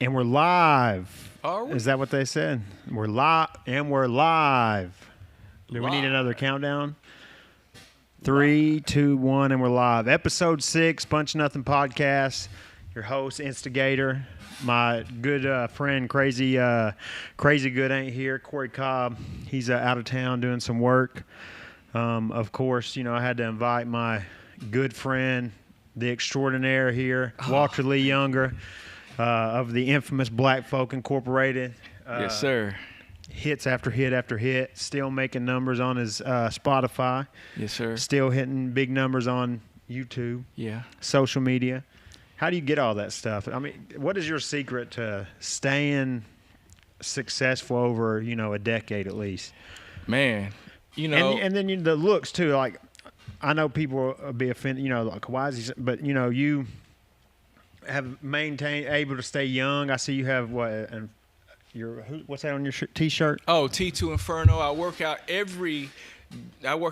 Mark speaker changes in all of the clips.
Speaker 1: And we're live.
Speaker 2: Are we?
Speaker 1: Is that what they said? We're live, and we're live. Do we need another countdown? 3, 2, 1, and we're live. Episode 6, Bunch Nothing Podcast. Your host, Instigator. My good friend, Crazy Good ain't here. Corey Cobb. He's out of town doing some work. Of course, you know, I had to invite my good friend, the Extraordinaire here, Walter Lee Younger. Of the infamous Black Folk Incorporated.
Speaker 2: Yes, sir.
Speaker 1: Hits after hit after hit. Still making numbers on his Spotify.
Speaker 2: Yes, sir.
Speaker 1: Still hitting big numbers on YouTube.
Speaker 2: Yeah.
Speaker 1: Social media. How do you get all that stuff? I mean, what is your secret to staying successful over, you know, a decade at least?
Speaker 2: Man, you know.
Speaker 1: And then the looks, too. Like, I know people will be offended, you know, like, why is he... But, you know, you... have maintained, able to stay young. I see you have what's that on your T-shirt?
Speaker 2: Oh, T2 Inferno. I work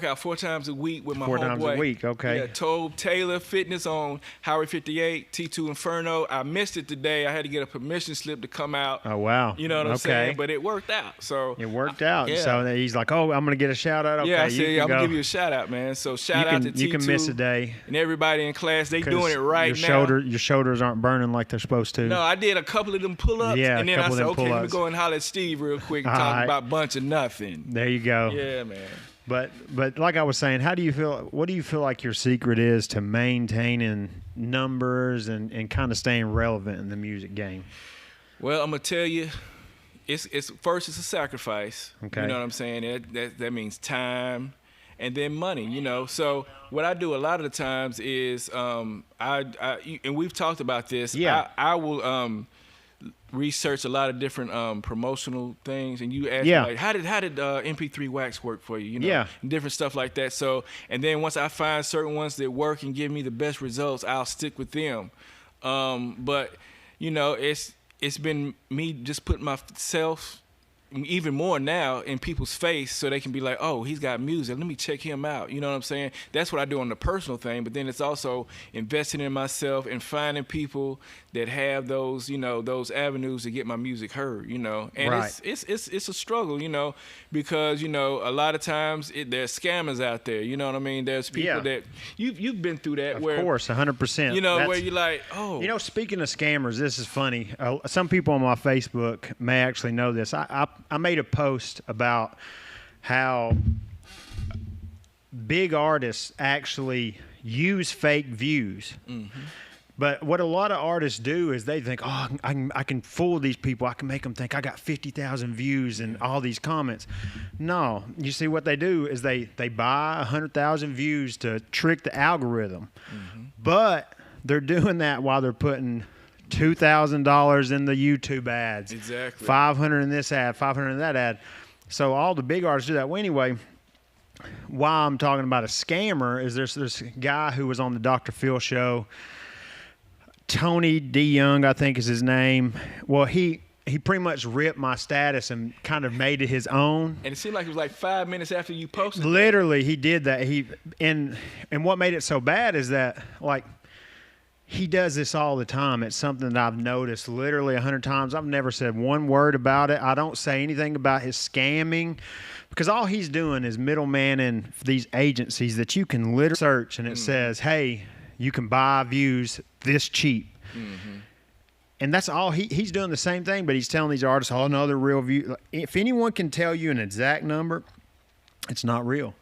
Speaker 2: out 4 times a week with my homeboy.
Speaker 1: 4 times a week, okay.
Speaker 2: Yeah, Tobe Taylor Fitness on Highway 58, T2 Inferno. I missed it today. I had to get a permission slip to come out.
Speaker 1: Oh, wow.
Speaker 2: You know what I'm saying? But it worked out. So
Speaker 1: it worked out.
Speaker 2: Yeah.
Speaker 1: So he's like, oh, I'm going to get a shout out. Okay,
Speaker 2: yeah, I said, I'm going to give you
Speaker 1: go.
Speaker 2: a shout out, man. So shout out to T2.
Speaker 1: You can miss a day.
Speaker 2: And everybody in class, they doing it right
Speaker 1: now.
Speaker 2: now.
Speaker 1: Your shoulders aren't burning like they're supposed to.
Speaker 2: No, I did a couple of them pull-ups.
Speaker 1: Yeah,
Speaker 2: and then I said, okay, let me
Speaker 1: pull-ups.
Speaker 2: go and holler at Steve real quick and talk about Buncha Nothing.
Speaker 1: There you go.
Speaker 2: Yeah, man.
Speaker 1: But like I was saying, what do you feel like your secret is to maintaining numbers and kind of staying relevant in the music game?
Speaker 2: Well, I'm gonna tell you, it's a sacrifice.
Speaker 1: Okay.
Speaker 2: You know what I'm saying? That means time and then money, you know. So what I do a lot of the times is and we've talked about this.
Speaker 1: Yeah.
Speaker 2: I will research a lot of different promotional things, and you ask
Speaker 1: Yeah.
Speaker 2: me, like, how did MP3 Wax work for you? You know,
Speaker 1: Yeah.
Speaker 2: and different stuff like that. So, and then once I find certain ones that work and give me the best results, I'll stick with them. But you know, it's been me just putting myself even more now in people's face so they can be like, oh, he's got music, let me check him out. You know what I'm saying? That's what I do on the personal thing, but then it's also investing in myself and finding people that have those, you know, those avenues to get my music heard, you know. And
Speaker 1: right.
Speaker 2: it's a struggle, you know, because, you know, a lot of times there's scammers out there, you know what I mean? There's people that you've been through that.
Speaker 1: Of
Speaker 2: where,
Speaker 1: course, 100%.
Speaker 2: you know, where you're like, oh.
Speaker 1: You know, speaking of scammers, this is funny. Some people on my Facebook may actually know this. I made a post about how big artists actually use fake views. Mm-hmm. But what a lot of artists do is they think, oh, I can fool these people. I can make them think I got 50,000 views and all these comments. No. You see, what they do is they buy 100,000 views to trick the algorithm. Mm-hmm. But they're doing that while they're putting $2,000 in the YouTube ads.
Speaker 2: Exactly.
Speaker 1: $500 in this ad, $500 in that ad. So all the big artists do that. Well, anyway, why I'm talking about a scammer is there's this guy who was on the Dr. Phil show. Tony D. Young, I think is his name. Well, he pretty much ripped my status and kind of made it his own.
Speaker 2: And it seemed like it was like 5 minutes after you posted.
Speaker 1: Literally, he did that. And what made it so bad is that, like, he does this all the time. It's something that I've noticed literally 100 times. I've never said one word about it. I don't say anything about his scamming because all he's doing is middlemaning these agencies that you can literally search and it says, hey, you can buy views this cheap. Mm-hmm. And that's all. He's doing the same thing, but he's telling these artists, oh, no, they're real views. If anyone can tell you an exact number, it's not real.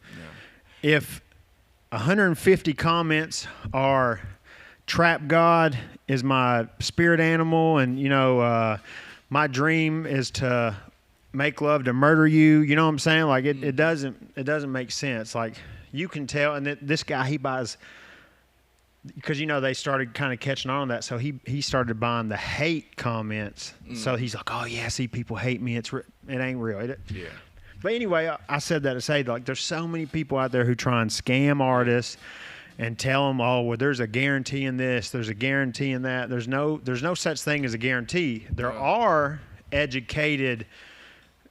Speaker 1: Yeah. If 150 comments are... Trap God is my spirit animal, and you know, my dream is to make love to murder you. You know what I'm saying? Like it doesn't make sense. Like you can tell, and this guy he buys because you know they started kind of catching on to that, so he started buying the hate comments. So he's like, oh yeah, see people hate me. It ain't real.
Speaker 2: Yeah.
Speaker 1: But anyway, I said that to say like there's so many people out there who try and scam artists. And tell them, oh, well, there's a guarantee in this, there's a guarantee in that. There's no such thing as a guarantee. There are educated,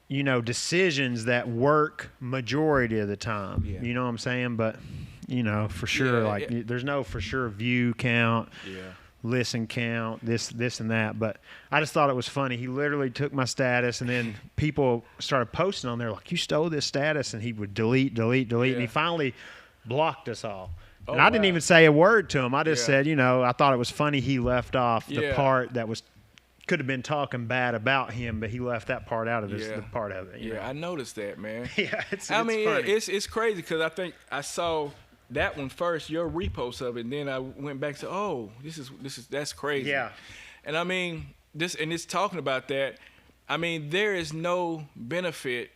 Speaker 1: you know, decisions that work majority of the time. Yeah. You know what I'm saying? But, you know, for sure, there's no for sure view count.
Speaker 2: Yeah.
Speaker 1: listen count, this and that. But I just thought it was funny. He literally took my status, and then people started posting on there like, you stole this status, and he would delete, and he finally blocked us all.
Speaker 2: Oh,
Speaker 1: and I didn't even say a word to him. I just said, I thought it was funny he left off the part that could have been talking bad about him, but he left that part out of the part of it. You know?
Speaker 2: I noticed that, man.
Speaker 1: It's
Speaker 2: funny.
Speaker 1: it's
Speaker 2: crazy because I think I saw that one first, your repost of it, and then I went back to, oh, that's crazy.
Speaker 1: Yeah.
Speaker 2: And I mean, it's talking about that. I mean, there is no benefit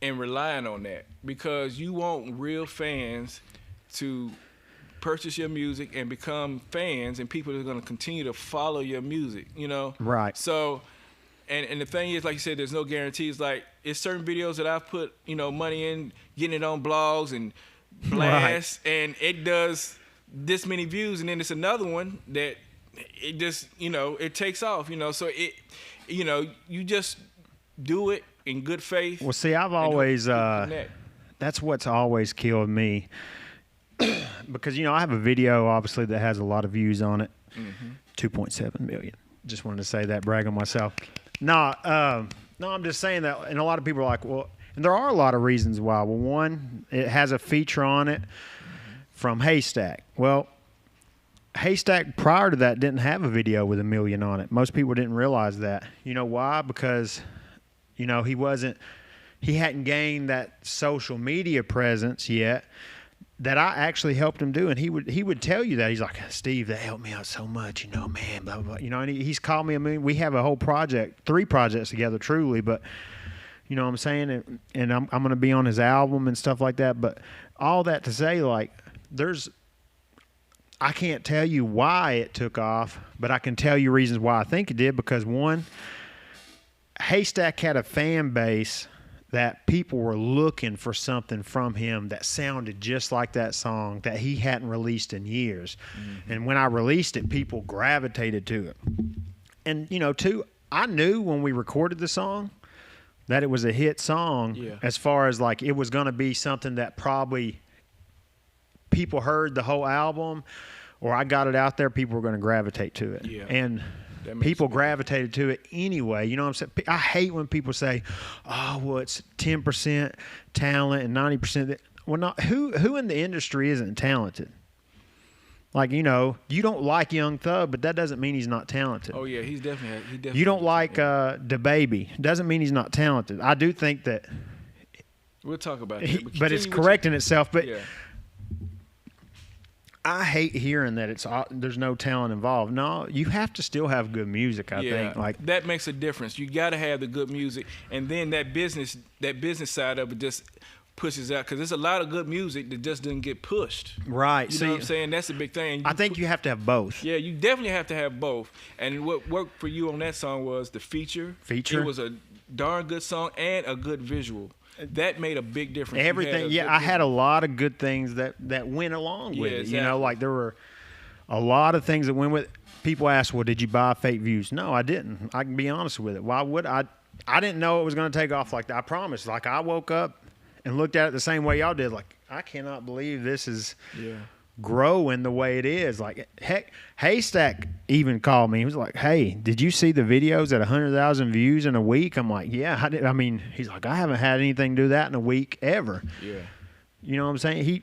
Speaker 2: in relying on that because you want real fans to purchase your music and become fans, and people are going to continue to follow your music,
Speaker 1: Right.
Speaker 2: So, and the thing is, like you said, there's no guarantees. Like, it's certain videos that I've put, money in, getting it on blogs and blasts, and it does this many views, and then it's another one that it just, it takes off, so it, you just do it in good faith.
Speaker 1: Well, see, I've always, that's what's always killed me. Because, I have a video, obviously, that has a lot of views on it. 2.7 million. Just wanted to say that, brag on myself. No, I'm just saying that, and a lot of people are like, well, and there are a lot of reasons why. Well, one, it has a feature on it from Haystack. Well, Haystack prior to that didn't have a video with 1 million on it. Most people didn't realize that. You know why? Because, he hadn't gained that social media presence yet that I actually helped him do, and he would tell you that. He's like, Steve, that helped me out so much, man, blah, blah, blah. And he's called me 1 million. We have a whole project, 3 projects together, truly, but you know what I'm saying? And I'm going to be on his album and stuff like that. But all that to say, like, I can't tell you why it took off, but I can tell you reasons why I think it did. Because one, Haystack had a fan base that people were looking for something from him that sounded just like that song that he hadn't released in years. And when I released it, people gravitated to it. And, two, I knew when we recorded the song that it was a hit song, as far as like it was going to be something that probably people heard the whole album, or I got it out there, people were going to gravitate to it. And people gravitated to it anyway. You know what I'm saying? I hate when people say, oh, well, it's 10% talent and 90%. Well, not who in the industry isn't talented? Like, you don't like Young Thug, but that doesn't mean he's not talented.
Speaker 2: Oh, yeah, he definitely.
Speaker 1: You don't like DaBaby. Doesn't mean he's not talented. I do think that.
Speaker 2: We'll talk about that.
Speaker 1: But it's correcting itself. But I hate hearing that there's no talent involved. No, you have to still have good music, I think. Like
Speaker 2: that makes a difference. You got to have the good music, and then that business side of it just pushes out, because there's a lot of good music that just didn't get pushed.
Speaker 1: Right.
Speaker 2: You know what I'm saying? That's a big thing.
Speaker 1: I think you have to have both.
Speaker 2: Yeah, you definitely have to have both. And what worked for you on that song was the feature. It was a darn good song and a good visual. That made a big difference.
Speaker 1: Everything. I had a lot of good things that went along with it.
Speaker 2: Exactly.
Speaker 1: Like there were a lot of things that went with it. People ask, well, did you buy fake views? No, I didn't. I can be honest with it. Why would I? I didn't know it was going to take off like that. I promise. Like, I woke up and looked at it the same way y'all did. Like, I cannot believe this is growing the way it is. Like, heck, Haystack even called me. He was like, hey, did you see the videos at 100,000 views in a week? I'm like, yeah, I did. I mean, he's like, I haven't had anything do that in a week ever.
Speaker 2: Yeah.
Speaker 1: You know what I'm saying?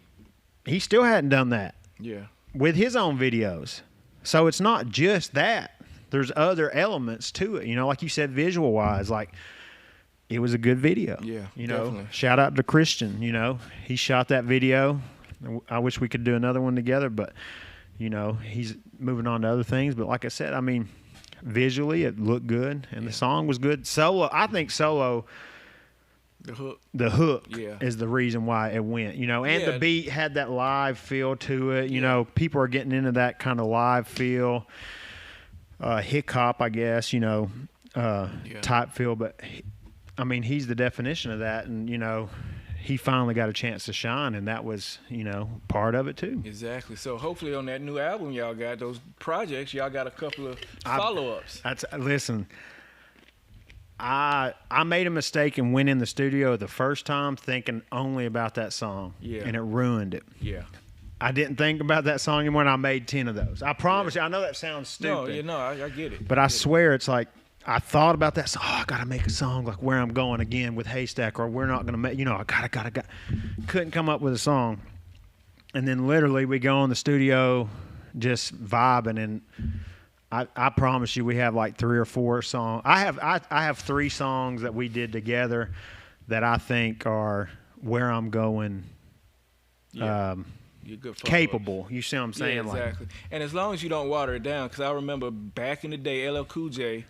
Speaker 1: He still hadn't done that.
Speaker 2: Yeah. With
Speaker 1: his own videos. So it's not just that. There's other elements to it. Like you said, visual-wise, like, it was a good video.
Speaker 2: Yeah,
Speaker 1: definitely. Shout out to Christian, He shot that video. I wish we could do another one together, but, he's moving on to other things. But like I said, I mean, visually it looked good, and the song was good. I think solo, the hook is the reason why it went, and the beat had that live feel to it. People are getting into that kind of live feel, hip hop, I guess, type feel, but I mean, he's the definition of that, and, he finally got a chance to shine, and that was, part of it too.
Speaker 2: Exactly. So hopefully on that new album y'all got, those projects, y'all got a couple of follow-ups.
Speaker 1: Listen, I made a mistake and went in the studio the first time thinking only about that song, and it ruined it.
Speaker 2: Yeah.
Speaker 1: I didn't think about that song anymore, and I made 10 of those. I promise you. I know that sounds stupid.
Speaker 2: No, I get it.
Speaker 1: But I swear it's like I thought about that song. Oh, I got to make a song like Where I'm Going again with Haystack, or We're Not Going to Make, I got to. Couldn't come up with a song. And then literally we go in the studio just vibing, and I promise you we have like 3 or 4 songs. I have 3 songs that we did together that I think are Where I'm Going.
Speaker 2: Yeah. You're good
Speaker 1: capable. You see what I'm saying?
Speaker 2: Yeah, exactly. And as long as you don't water it down, because I remember back in the day, LL Cool J,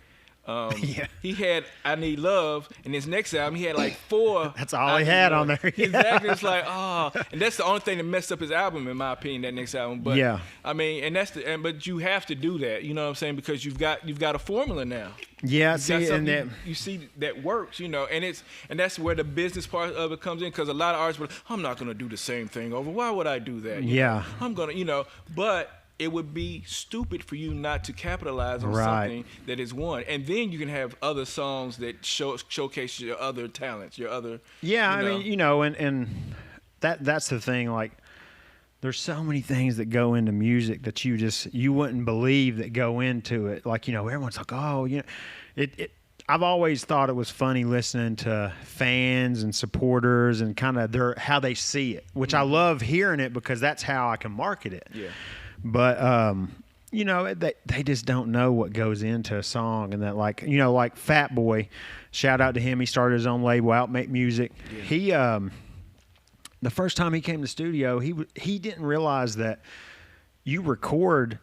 Speaker 2: he had I Need Love, and his next album he had like 4.
Speaker 1: That's all he had on there. Yeah.
Speaker 2: Exactly. It's like, and that's the only thing that messed up his album, in my opinion, that next album. But
Speaker 1: yeah,
Speaker 2: I mean, and but you have to do that. You know what I'm saying? Because you've got a formula now.
Speaker 1: Yeah,
Speaker 2: you see that works, and that's where the business part of it comes in, because a lot of artists I'm not gonna do the same thing over. Why would I do that? I'm gonna, but it would be stupid for you not to capitalize on something that is one, and then you can have other songs that showcase your other talents, your other.
Speaker 1: Yeah, I mean, and that's the thing. Like, there's so many things that go into music that you wouldn't believe that go into it. Like, everyone's like, oh, I've always thought it was funny listening to fans and supporters and kind of how they see it, which I love hearing it because that's how I can market it.
Speaker 2: Yeah.
Speaker 1: But they just don't know what goes into a song, and that like Fat Boy, shout out to him. He started his own label, Outmake Music. Yeah. He the first time he came to the studio, he didn't realize that you record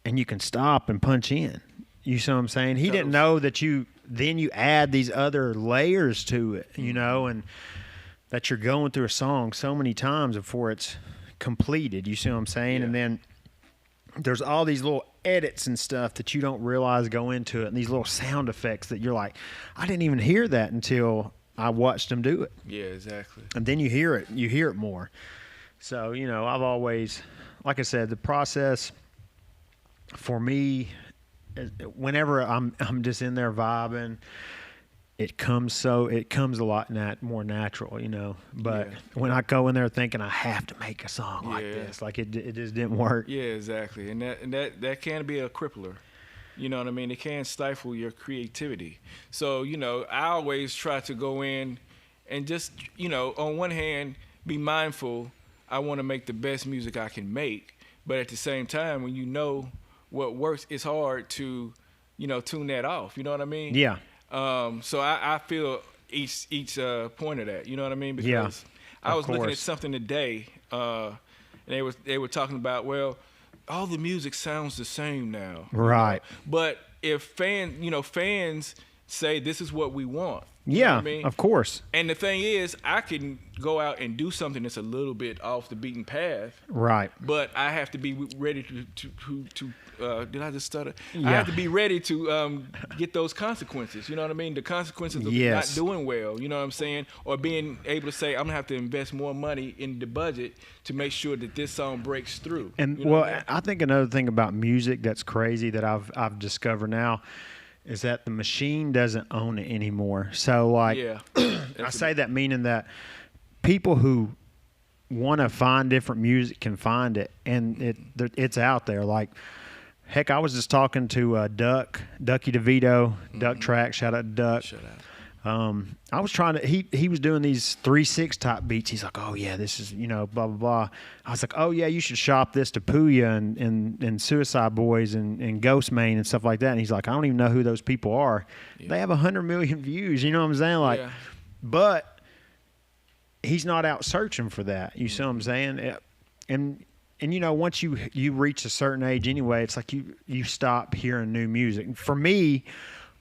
Speaker 1: and you can stop and punch in. You see what I'm saying? He didn't know that you add these other layers to it, and that you're going through a song so many times before it's completed. You see what I'm saying?
Speaker 2: Yeah.
Speaker 1: And then there's all these little edits and stuff that you don't realize go into it, and these little sound effects that you're like, I didn't even hear that until I watched them do it.
Speaker 2: Yeah, exactly.
Speaker 1: And then you hear it more. So, I've always, like I said, the process for me, whenever I'm just in there vibing, it comes a lot more natural, But when I go in there thinking I have to make a song like this, like it just didn't work.
Speaker 2: Yeah, exactly. And that can be a crippler. You know what I mean? It can stifle your creativity. So, I always try to go in and just, on one hand, be mindful. I want to make the best music I can make. But at the same time, when you know what works, it's hard to, tune that off. You know what I mean?
Speaker 1: Yeah.
Speaker 2: So I feel each point of that. You know what I mean? Because I was looking at something today, and they were talking about, well, all the music sounds the same now.
Speaker 1: Right.
Speaker 2: But if fans say this is what we want.
Speaker 1: Yeah,
Speaker 2: what I mean?
Speaker 1: Of course.
Speaker 2: And the thing is, I can go out and do something that's a little bit off the beaten path.
Speaker 1: Right.
Speaker 2: But I have to be ready to did I just stutter?
Speaker 1: Yeah.
Speaker 2: I have to be ready to get those consequences. You know what I mean? The consequences of not doing well. You know what I'm saying? Or being able to say, I'm going to have to invest more money in the budget to make sure that this song breaks through.
Speaker 1: And, I think another thing about music that's crazy that I've discovered now is that the machine doesn't own it anymore. So, like, I say that meaning that people who want to find different music can find it, and it's out there. Like, heck, I was just talking to Ducky DeVito, Duck Track. Shout out to Duck.
Speaker 2: Shout out.
Speaker 1: I was trying to. He was doing these 3/6 type beats. He's like, oh yeah, this is blah blah blah. I was like, oh yeah, you should shop this to Puya and Suicide Boys and Ghost Main and stuff like that. And he's like, I don't even know who those people are. Yeah. They have 100 million views. You know what I'm saying? Like, but he's not out searching for that. You see what I'm saying? And once you reach a certain age anyway, it's like you stop hearing new music. For me,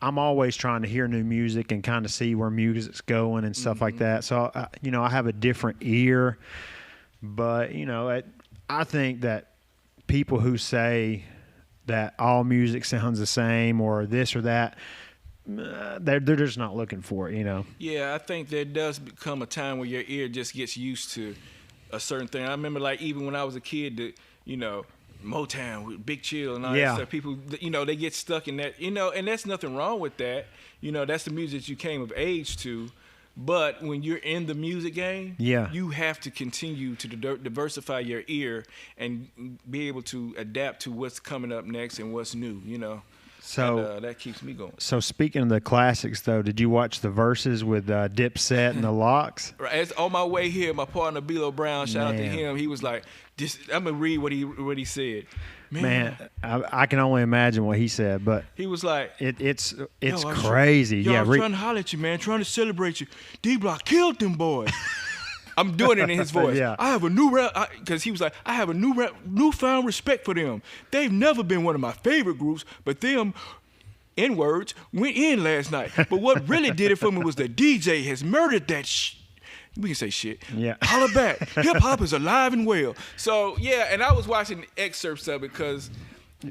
Speaker 1: I'm always trying to hear new music and kind of see where music's going and stuff like that. So, I have a different ear. But, I think that people who say that all music sounds the same or this or that, they're just not looking for it,
Speaker 2: Yeah, I think there does become a time where your ear just gets used to a certain thing. I remember, like, even when I was a kid, Motown with Big Chill and all that stuff. People, they get stuck in that, and that's nothing wrong with that. That's the music you came of age to. But when you're in the music game,
Speaker 1: Yeah.
Speaker 2: you have to continue to diversify your ear and be able to adapt to what's coming up next and what's new, you know.
Speaker 1: So
Speaker 2: And, that keeps me going.
Speaker 1: So speaking of the classics, though, did you watch the verses with Dipset and the Locks?
Speaker 2: Right, as on my way here, my partner Bilo Brown, shout out to him. He was like, "I'm gonna read what he said."
Speaker 1: Man, I can only imagine what he said, but
Speaker 2: he was like,
Speaker 1: "It's crazy."
Speaker 2: Yo,
Speaker 1: yeah,
Speaker 2: I'm trying to holler at you, man. Trying to celebrate you. D-Block killed them boys. I'm doing it in his voice.
Speaker 1: Yeah.
Speaker 2: I have a because he was like, I have a newfound respect for them. They've never been one of my favorite groups, but them N-words went in last night. But what really did it for me was the DJ has murdered that we can say shit.
Speaker 1: Yeah.
Speaker 2: Holla back. Hip-hop is alive and well. So, yeah, and I was watching excerpts of it because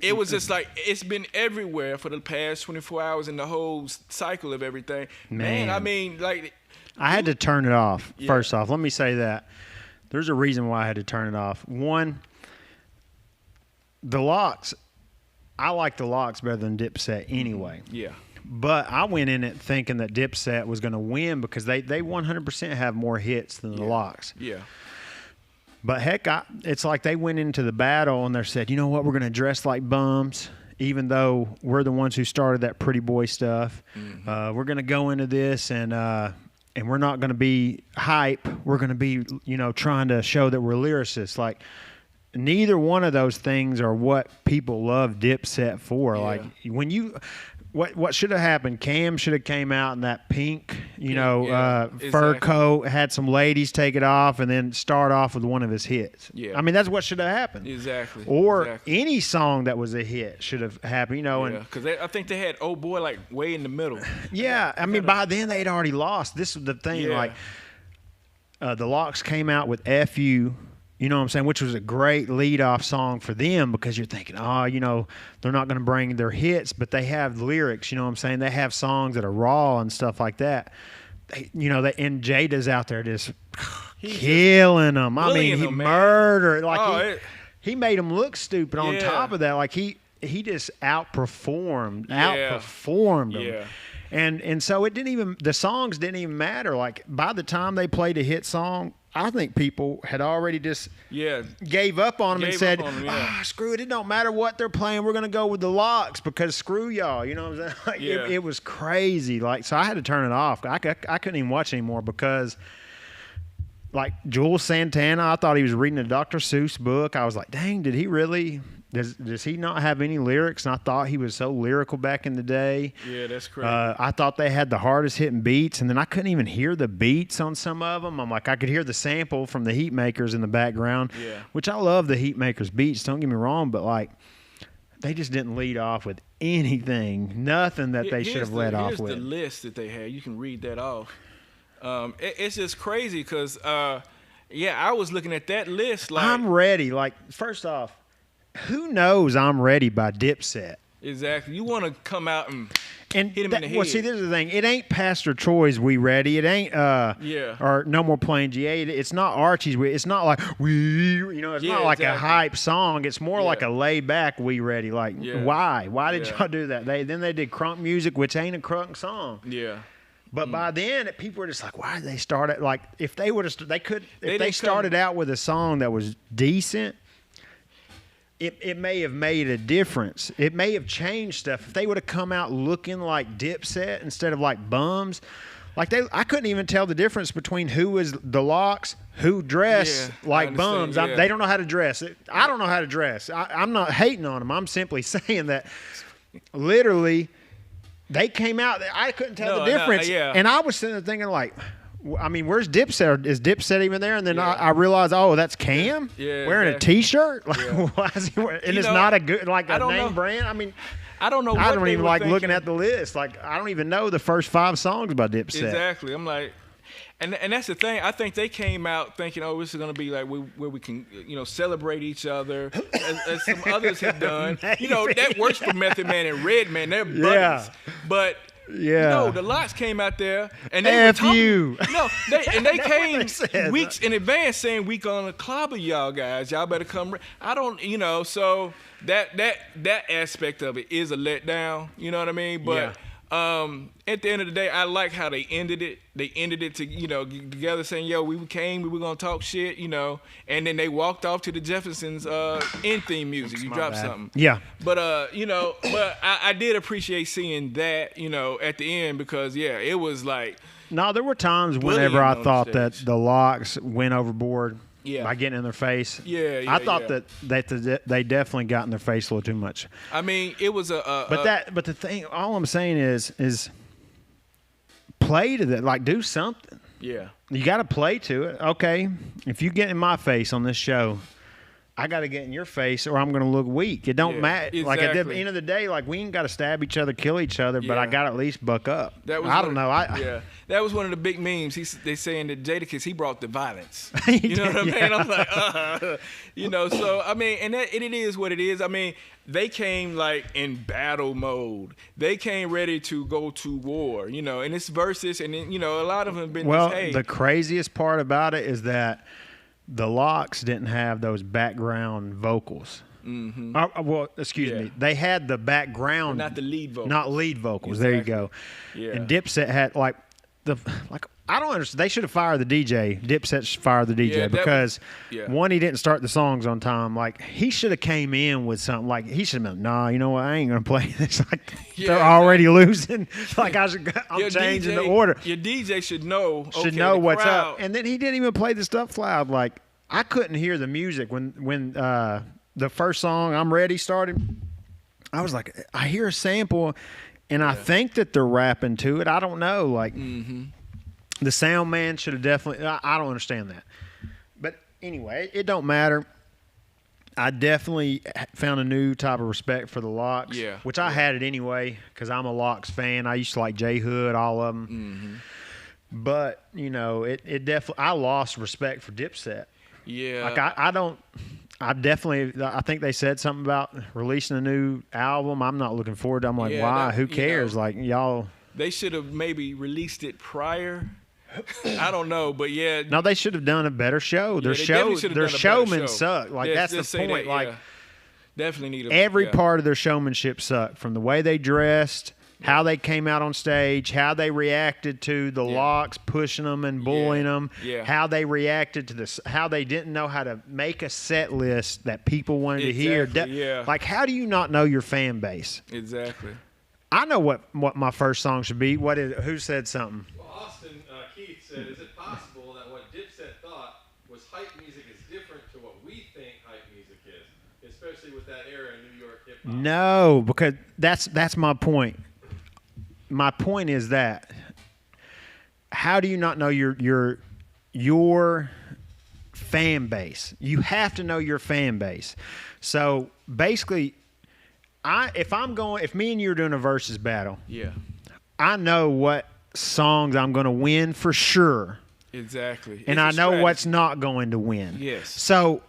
Speaker 2: it was just like, it's been everywhere for the past 24 hours in the whole cycle of everything. Man, I mean, like...
Speaker 1: I had to turn it off, first off. Let me say that. There's a reason why I had to turn it off. One, the Locks, I like the Locks better than Dipset anyway.
Speaker 2: Yeah.
Speaker 1: But I went in it thinking that Dipset was going to win because they 100% have more hits than the Locks.
Speaker 2: Yeah.
Speaker 1: But heck, it's like they went into the battle and they said, you know what, we're going to dress like bums, even though we're the ones who started that pretty boy stuff. Mm-hmm. We're going to go into this and we're not going to be hype. We're going to be, trying to show that we're lyricists. Like, neither one of those things are what people love Dipset for. Yeah. Like, when you... What should have happened? Cam should have came out in that pink, fur coat, had some ladies take it off, and then start off with one of his hits. Yeah. I mean, that's what should have happened.
Speaker 2: Exactly.
Speaker 1: Or any song that was a hit should have happened,
Speaker 2: Yeah, because I think they had "Oh Boy" like way in the middle.
Speaker 1: Yeah, I mean, by then they'd already lost. This is the thing, like the Locks came out with "F You." You know what I'm saying? Which was a great lead-off song for them because you're thinking, they're not going to bring their hits, but they have lyrics. You know what I'm saying? They have songs that are raw and stuff like that. And Jada's out there just killing them. I mean, he murdered. Like he made them look stupid. On top of that, like he just outperformed them.
Speaker 2: Yeah.
Speaker 1: And so the songs didn't even matter. Like by the time they played a hit song, I think people had already just gave up on them and said, screw it. It don't matter what they're playing. We're going to go with the Locks because screw y'all. You know what I'm saying? Like, it was crazy. Like, so I had to turn it off. I couldn't even watch anymore because, like, Jules Santana, I thought he was reading a Dr. Seuss book. I was like, dang, did he really... Does he not have any lyrics? And I thought he was so lyrical back in the day.
Speaker 2: Yeah, that's crazy.
Speaker 1: I thought they had the hardest hitting beats, and then I couldn't even hear the beats on some of them. I'm like, I could hear the sample from the Heatmakers in the background, which I love the Heatmakers beats, don't get me wrong, but like they just didn't lead off with anything, nothing that they should have led off with.
Speaker 2: Here's the list that they had. You can read that off. It's just crazy because, I was looking at that list. Like,
Speaker 1: I'm ready. Like, first off, who knows I'm Ready by Dipset?
Speaker 2: Exactly. You want to come out and hit him in the head.
Speaker 1: Well, see, this is the thing. It ain't Pastor Troy's We Ready. It ain't or No More Playing GA. It's not Archie's It's not like it's not like a hype song. It's more like a laid back We Ready. Like why? Why did y'all do that? Then they did crunk music, which ain't a crunk song.
Speaker 2: Yeah.
Speaker 1: But by then, people were just like, "Why did they start it?" Like, if they would have, they started out with a song that was decent. It may have made a difference. It may have changed stuff. If they would have come out looking like Dipset instead of like bums, I couldn't even tell the difference between who was the Locks, who dressed like bums. They don't know how to dress. I don't know how to dress. I'm not hating on them. I'm simply saying that literally they came out. I couldn't tell the difference. And I was sitting there thinking like, I mean, where's Dipset? Is Dipset even there? And then I realized, that's Cam wearing a T-shirt. Like, why is he wearing? And it's not a good a name brand. I mean,
Speaker 2: I don't know.
Speaker 1: I don't even like looking at the list. Like, I don't even know the first 5 songs by Dipset.
Speaker 2: Exactly. I'm like, and that's the thing. I think they came out thinking, this is gonna be like where we can celebrate each other, as some others have done. That works for Method Man and Redman. They're buddies, but. No, the Locks came out there and they were talking.
Speaker 1: You.
Speaker 2: No, they came weeks in advance saying we gonna clobber y'all guys. Y'all better come. I don't, so that aspect of it is a letdown. You know what I mean? But At the end of the day, I like how they ended it. They ended it to, get together saying, yo, we came, we were going to talk shit, and then they walked off to the Jeffersons end theme music. You dropped something.
Speaker 1: Yeah.
Speaker 2: But, but I did appreciate seeing that, at the end because, yeah, it was like.
Speaker 1: No, there were times
Speaker 2: bullying
Speaker 1: whenever I
Speaker 2: on
Speaker 1: thought
Speaker 2: stage.
Speaker 1: that the Locks went overboard
Speaker 2: Yeah.
Speaker 1: by getting in their face.
Speaker 2: Yeah,
Speaker 1: I thought
Speaker 2: yeah.
Speaker 1: that they definitely got in their face a little too much.
Speaker 2: I mean, it was
Speaker 1: But the thing, all I'm saying is play to that, like do something.
Speaker 2: yeah.
Speaker 1: You got to play to it. Okay, if you get in my face on this show, I got to get in your face or I'm going to look weak. It don't
Speaker 2: Yeah,
Speaker 1: matter. Like at the
Speaker 2: exactly.
Speaker 1: end of the day, like we ain't got to stab each other, kill each other, but I
Speaker 2: Yeah.
Speaker 1: got to at least buck up.
Speaker 2: That was
Speaker 1: I
Speaker 2: one
Speaker 1: don't
Speaker 2: of-
Speaker 1: know.
Speaker 2: Yeah, that was one of the big memes. They saying that Jadakiss, he brought the violence.
Speaker 1: He
Speaker 2: You know what I
Speaker 1: did,
Speaker 2: mean? I'm like, so I mean, and it is what it is. I mean, they came like in battle mode. They came ready to go to war. And it's versus, and then, a lot of them have been.
Speaker 1: Well,
Speaker 2: just, hey,
Speaker 1: the craziest part about it is that the Locks didn't have those background vocals. Mm-hmm. Well, excuse
Speaker 2: Yeah.
Speaker 1: me. They had the background,
Speaker 2: not the lead vocal.
Speaker 1: not lead vocals. There you
Speaker 2: Exactly.
Speaker 1: go.
Speaker 2: Yeah.
Speaker 1: And Dipset had I don't understand. They should have fired the DJ. Dipset should fire the DJ
Speaker 2: Yeah, that
Speaker 1: because
Speaker 2: yeah.
Speaker 1: one, he didn't start the songs on time. Like he should have came in with something. Like he should have been, nah, you know what? I ain't gonna play this. Like
Speaker 2: Yeah,
Speaker 1: they're already losing. Like I'm
Speaker 2: Your
Speaker 1: changing
Speaker 2: DJ
Speaker 1: the order.
Speaker 2: Your DJ should know.
Speaker 1: Should
Speaker 2: okay,
Speaker 1: know
Speaker 2: the
Speaker 1: what's
Speaker 2: crowd,
Speaker 1: up. And then he didn't even play the stuff loud. Like I couldn't hear the music when the first song "I'm Ready" started. I was like, I hear a sample, and I think that they're rapping to it. I don't know. Like the sound man should have definitely. I don't understand that. But anyway, it don't matter. I definitely found a new type of respect for the Locks,
Speaker 2: Yeah.
Speaker 1: which I had it anyway because I'm a Locks fan. I used to like J Hood, all of them. But it definitely. I lost respect for Dipset.
Speaker 2: Yeah.
Speaker 1: Like I don't. I think they said something about releasing a new album. I'm not looking forward to it. I'm like,
Speaker 2: Yeah,
Speaker 1: why?
Speaker 2: that-
Speaker 1: Who
Speaker 2: you
Speaker 1: cares?
Speaker 2: know.
Speaker 1: Like y'all.
Speaker 2: They should have maybe released it prior. I don't know, but yeah.
Speaker 1: No, they should have done a better show. Their
Speaker 2: they definitely should have
Speaker 1: their
Speaker 2: done a better
Speaker 1: showmen
Speaker 2: show.
Speaker 1: suck. Like
Speaker 2: Yeah,
Speaker 1: that's
Speaker 2: just
Speaker 1: the
Speaker 2: say
Speaker 1: point.
Speaker 2: that,
Speaker 1: Like
Speaker 2: yeah. Definitely need a,
Speaker 1: every
Speaker 2: yeah.
Speaker 1: part of their showmanship sucked. From the way they dressed, how they came out on stage, how they reacted to the Locks pushing them and bullying them,
Speaker 2: Yeah.
Speaker 1: how they reacted to this, how they didn't know how to make a set list that people wanted to hear.
Speaker 2: Exactly, yeah.
Speaker 1: Like, how do you not know your fan base?
Speaker 2: Exactly.
Speaker 1: I know what my first song should be. Who said something?
Speaker 3: Well, Austin Keith said, is it possible that what Dipset thought was hype music is different to what we think hype music is, especially with that era in New York hip-hop?
Speaker 1: No, because that's my point. My point is that how do you not know your fan base? You have to know your fan base. So basically, if me and you are doing a versus battle,
Speaker 2: Yeah.
Speaker 1: I know what songs I'm going to win for sure,
Speaker 2: Exactly.
Speaker 1: and
Speaker 2: It's
Speaker 1: I
Speaker 2: a
Speaker 1: know
Speaker 2: strategy.
Speaker 1: what's not going to win.
Speaker 2: Yes.
Speaker 1: So,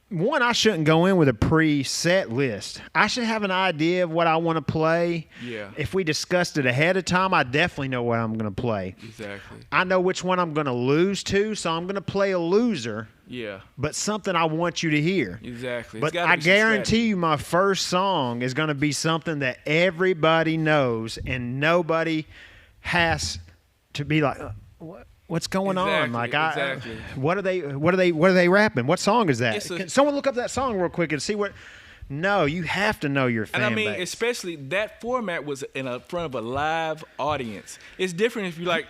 Speaker 1: one, I shouldn't go in with a preset list. I should have an idea of what I want to play.
Speaker 2: Yeah.
Speaker 1: If we discussed it ahead of time, I definitely know what I'm going to play.
Speaker 2: Exactly.
Speaker 1: I know which one I'm going to lose to, so I'm going to play a loser,
Speaker 2: Yeah.
Speaker 1: but something I want you to hear.
Speaker 2: Exactly. It's
Speaker 1: But
Speaker 2: gotta
Speaker 1: I
Speaker 2: be some strategy.
Speaker 1: guarantee you my first song is going to be something that everybody knows and nobody has to be like, what's going on?
Speaker 2: Exactly,
Speaker 1: Like
Speaker 2: exactly.
Speaker 1: what are they rapping? What song is that?
Speaker 2: It's a-
Speaker 1: Can someone look up that song real quick and see what? No, you have to know your fan
Speaker 2: And I mean,
Speaker 1: base.
Speaker 2: especially that format was in front of a live audience. It's different if you like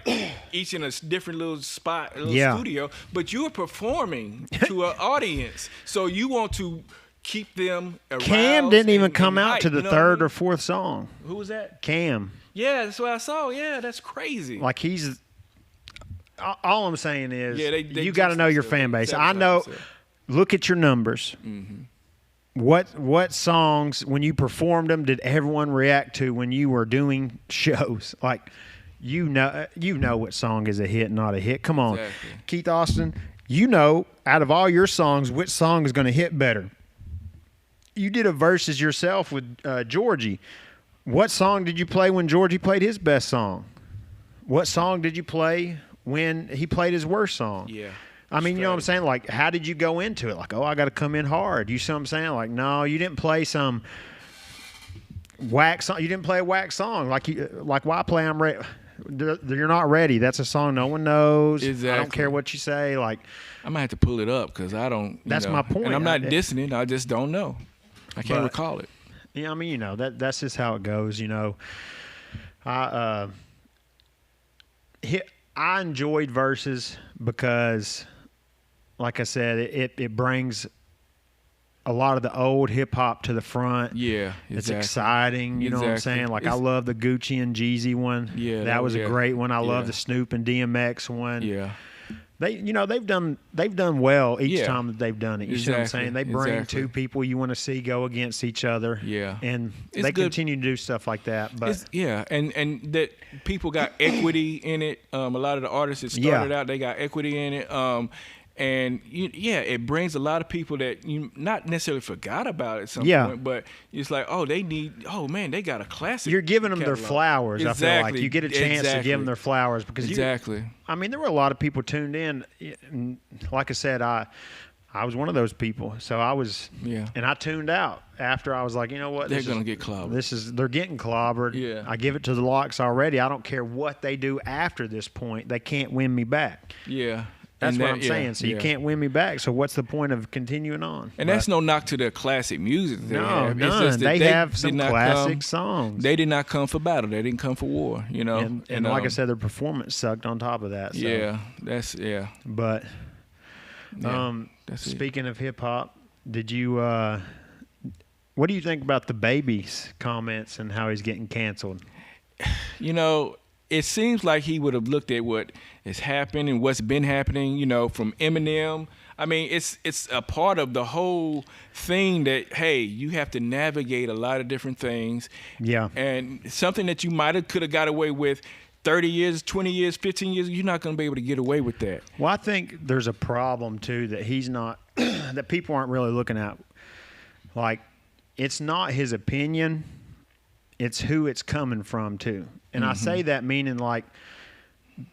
Speaker 2: each in a different little spot, a little
Speaker 1: Yeah.
Speaker 2: studio, but you're performing to an audience, so you want to keep them aroused.
Speaker 1: Cam didn't even
Speaker 2: and
Speaker 1: come out
Speaker 2: hyped,
Speaker 1: to the
Speaker 2: you know what I
Speaker 1: third
Speaker 2: mean?
Speaker 1: or fourth song.
Speaker 2: Who was that?
Speaker 1: Cam,
Speaker 2: Yeah, that's what I saw. Yeah, that's crazy.
Speaker 1: like he's. All I'm saying is,
Speaker 2: Yeah, they
Speaker 1: you got to
Speaker 2: just
Speaker 1: know your
Speaker 2: themselves.
Speaker 1: fan base.
Speaker 2: They
Speaker 1: I know.
Speaker 2: themselves.
Speaker 1: Look at your numbers.
Speaker 2: Mm-hmm.
Speaker 1: What songs when you performed them did everyone react to when you were doing shows? Like, you know what song is a hit, not a hit. Come on,
Speaker 2: Exactly.
Speaker 1: Keith Austin. You know, out of all your songs, which song is going to hit better? You did a versus yourself with Georgie. What song did you play when Georgie played his best song? What song did you play when he played his worst song?
Speaker 2: Yeah.
Speaker 1: I mean, you know what I'm saying? Like, how did you go into it? Like, oh, I got to come in hard. You see what I'm saying? Like, no, you didn't play some Whack song. You didn't play a whack song like why play I'm ready? You're not ready. That's a song no one knows.
Speaker 2: Exactly.
Speaker 1: I don't care what you say. Like
Speaker 2: I might have to pull it up because I don't.
Speaker 1: That's my point.
Speaker 2: And I'm not dissing it. I just don't know. I can't recall it.
Speaker 1: Yeah, I mean, that's just how it goes. I enjoyed Versus because, like I said, it brings a lot of the old hip hop to the front.
Speaker 2: Yeah, exactly.
Speaker 1: It's exciting. You know what I'm saying? Like I love the Gucci and Jeezy one.
Speaker 2: Yeah,
Speaker 1: that was a great one. I love the Snoop and DMX one.
Speaker 2: Yeah.
Speaker 1: They've done well each time that they've done it. You see what I'm saying? They bring two people you want to see go against each other.
Speaker 2: Yeah.
Speaker 1: And they continue to do stuff like that. But
Speaker 2: and that people got equity in it. A lot of the artists that started out, they got equity in it. And it brings a lot of people that you not necessarily forgot about at some point, but it's like, they they got a classic.
Speaker 1: You're giving them their flowers.
Speaker 2: Exactly.
Speaker 1: I feel like you get a chance to give them their flowers because I mean, there were a lot of people tuned in. And like I said, I was one of those people. So I was, and I tuned out after I was like, you know what?
Speaker 2: They're gonna get clobbered.
Speaker 1: They're getting clobbered.
Speaker 2: Yeah.
Speaker 1: I give it to the Locks already. I don't care what they do after this point. They can't win me back.
Speaker 2: Yeah.
Speaker 1: That's what I'm saying. So you can't win me back. So what's the point of continuing on?
Speaker 2: And that's no knock to their classic music.
Speaker 1: No, none. It's just that they have some classic songs.
Speaker 2: They did not come for battle. They didn't come for war.
Speaker 1: And like I said, their performance sucked on top of that. So. But speaking of hip hop, did you? What do you think about the Baby's comments and how he's getting canceled?
Speaker 2: It seems like he would have looked at what has happened and what's been happening, from Eminem. I mean, it's a part of the whole thing that, hey, you have to navigate a lot of different things.
Speaker 1: Yeah.
Speaker 2: And something that you could have got away with 30 years, 20 years, 15 years, you're not going to be able to get away with that.
Speaker 1: Well, I think there's a problem, too, that he's not – that people aren't really looking at. Like, it's not his opinion. It's who it's coming from, too. And I say that meaning like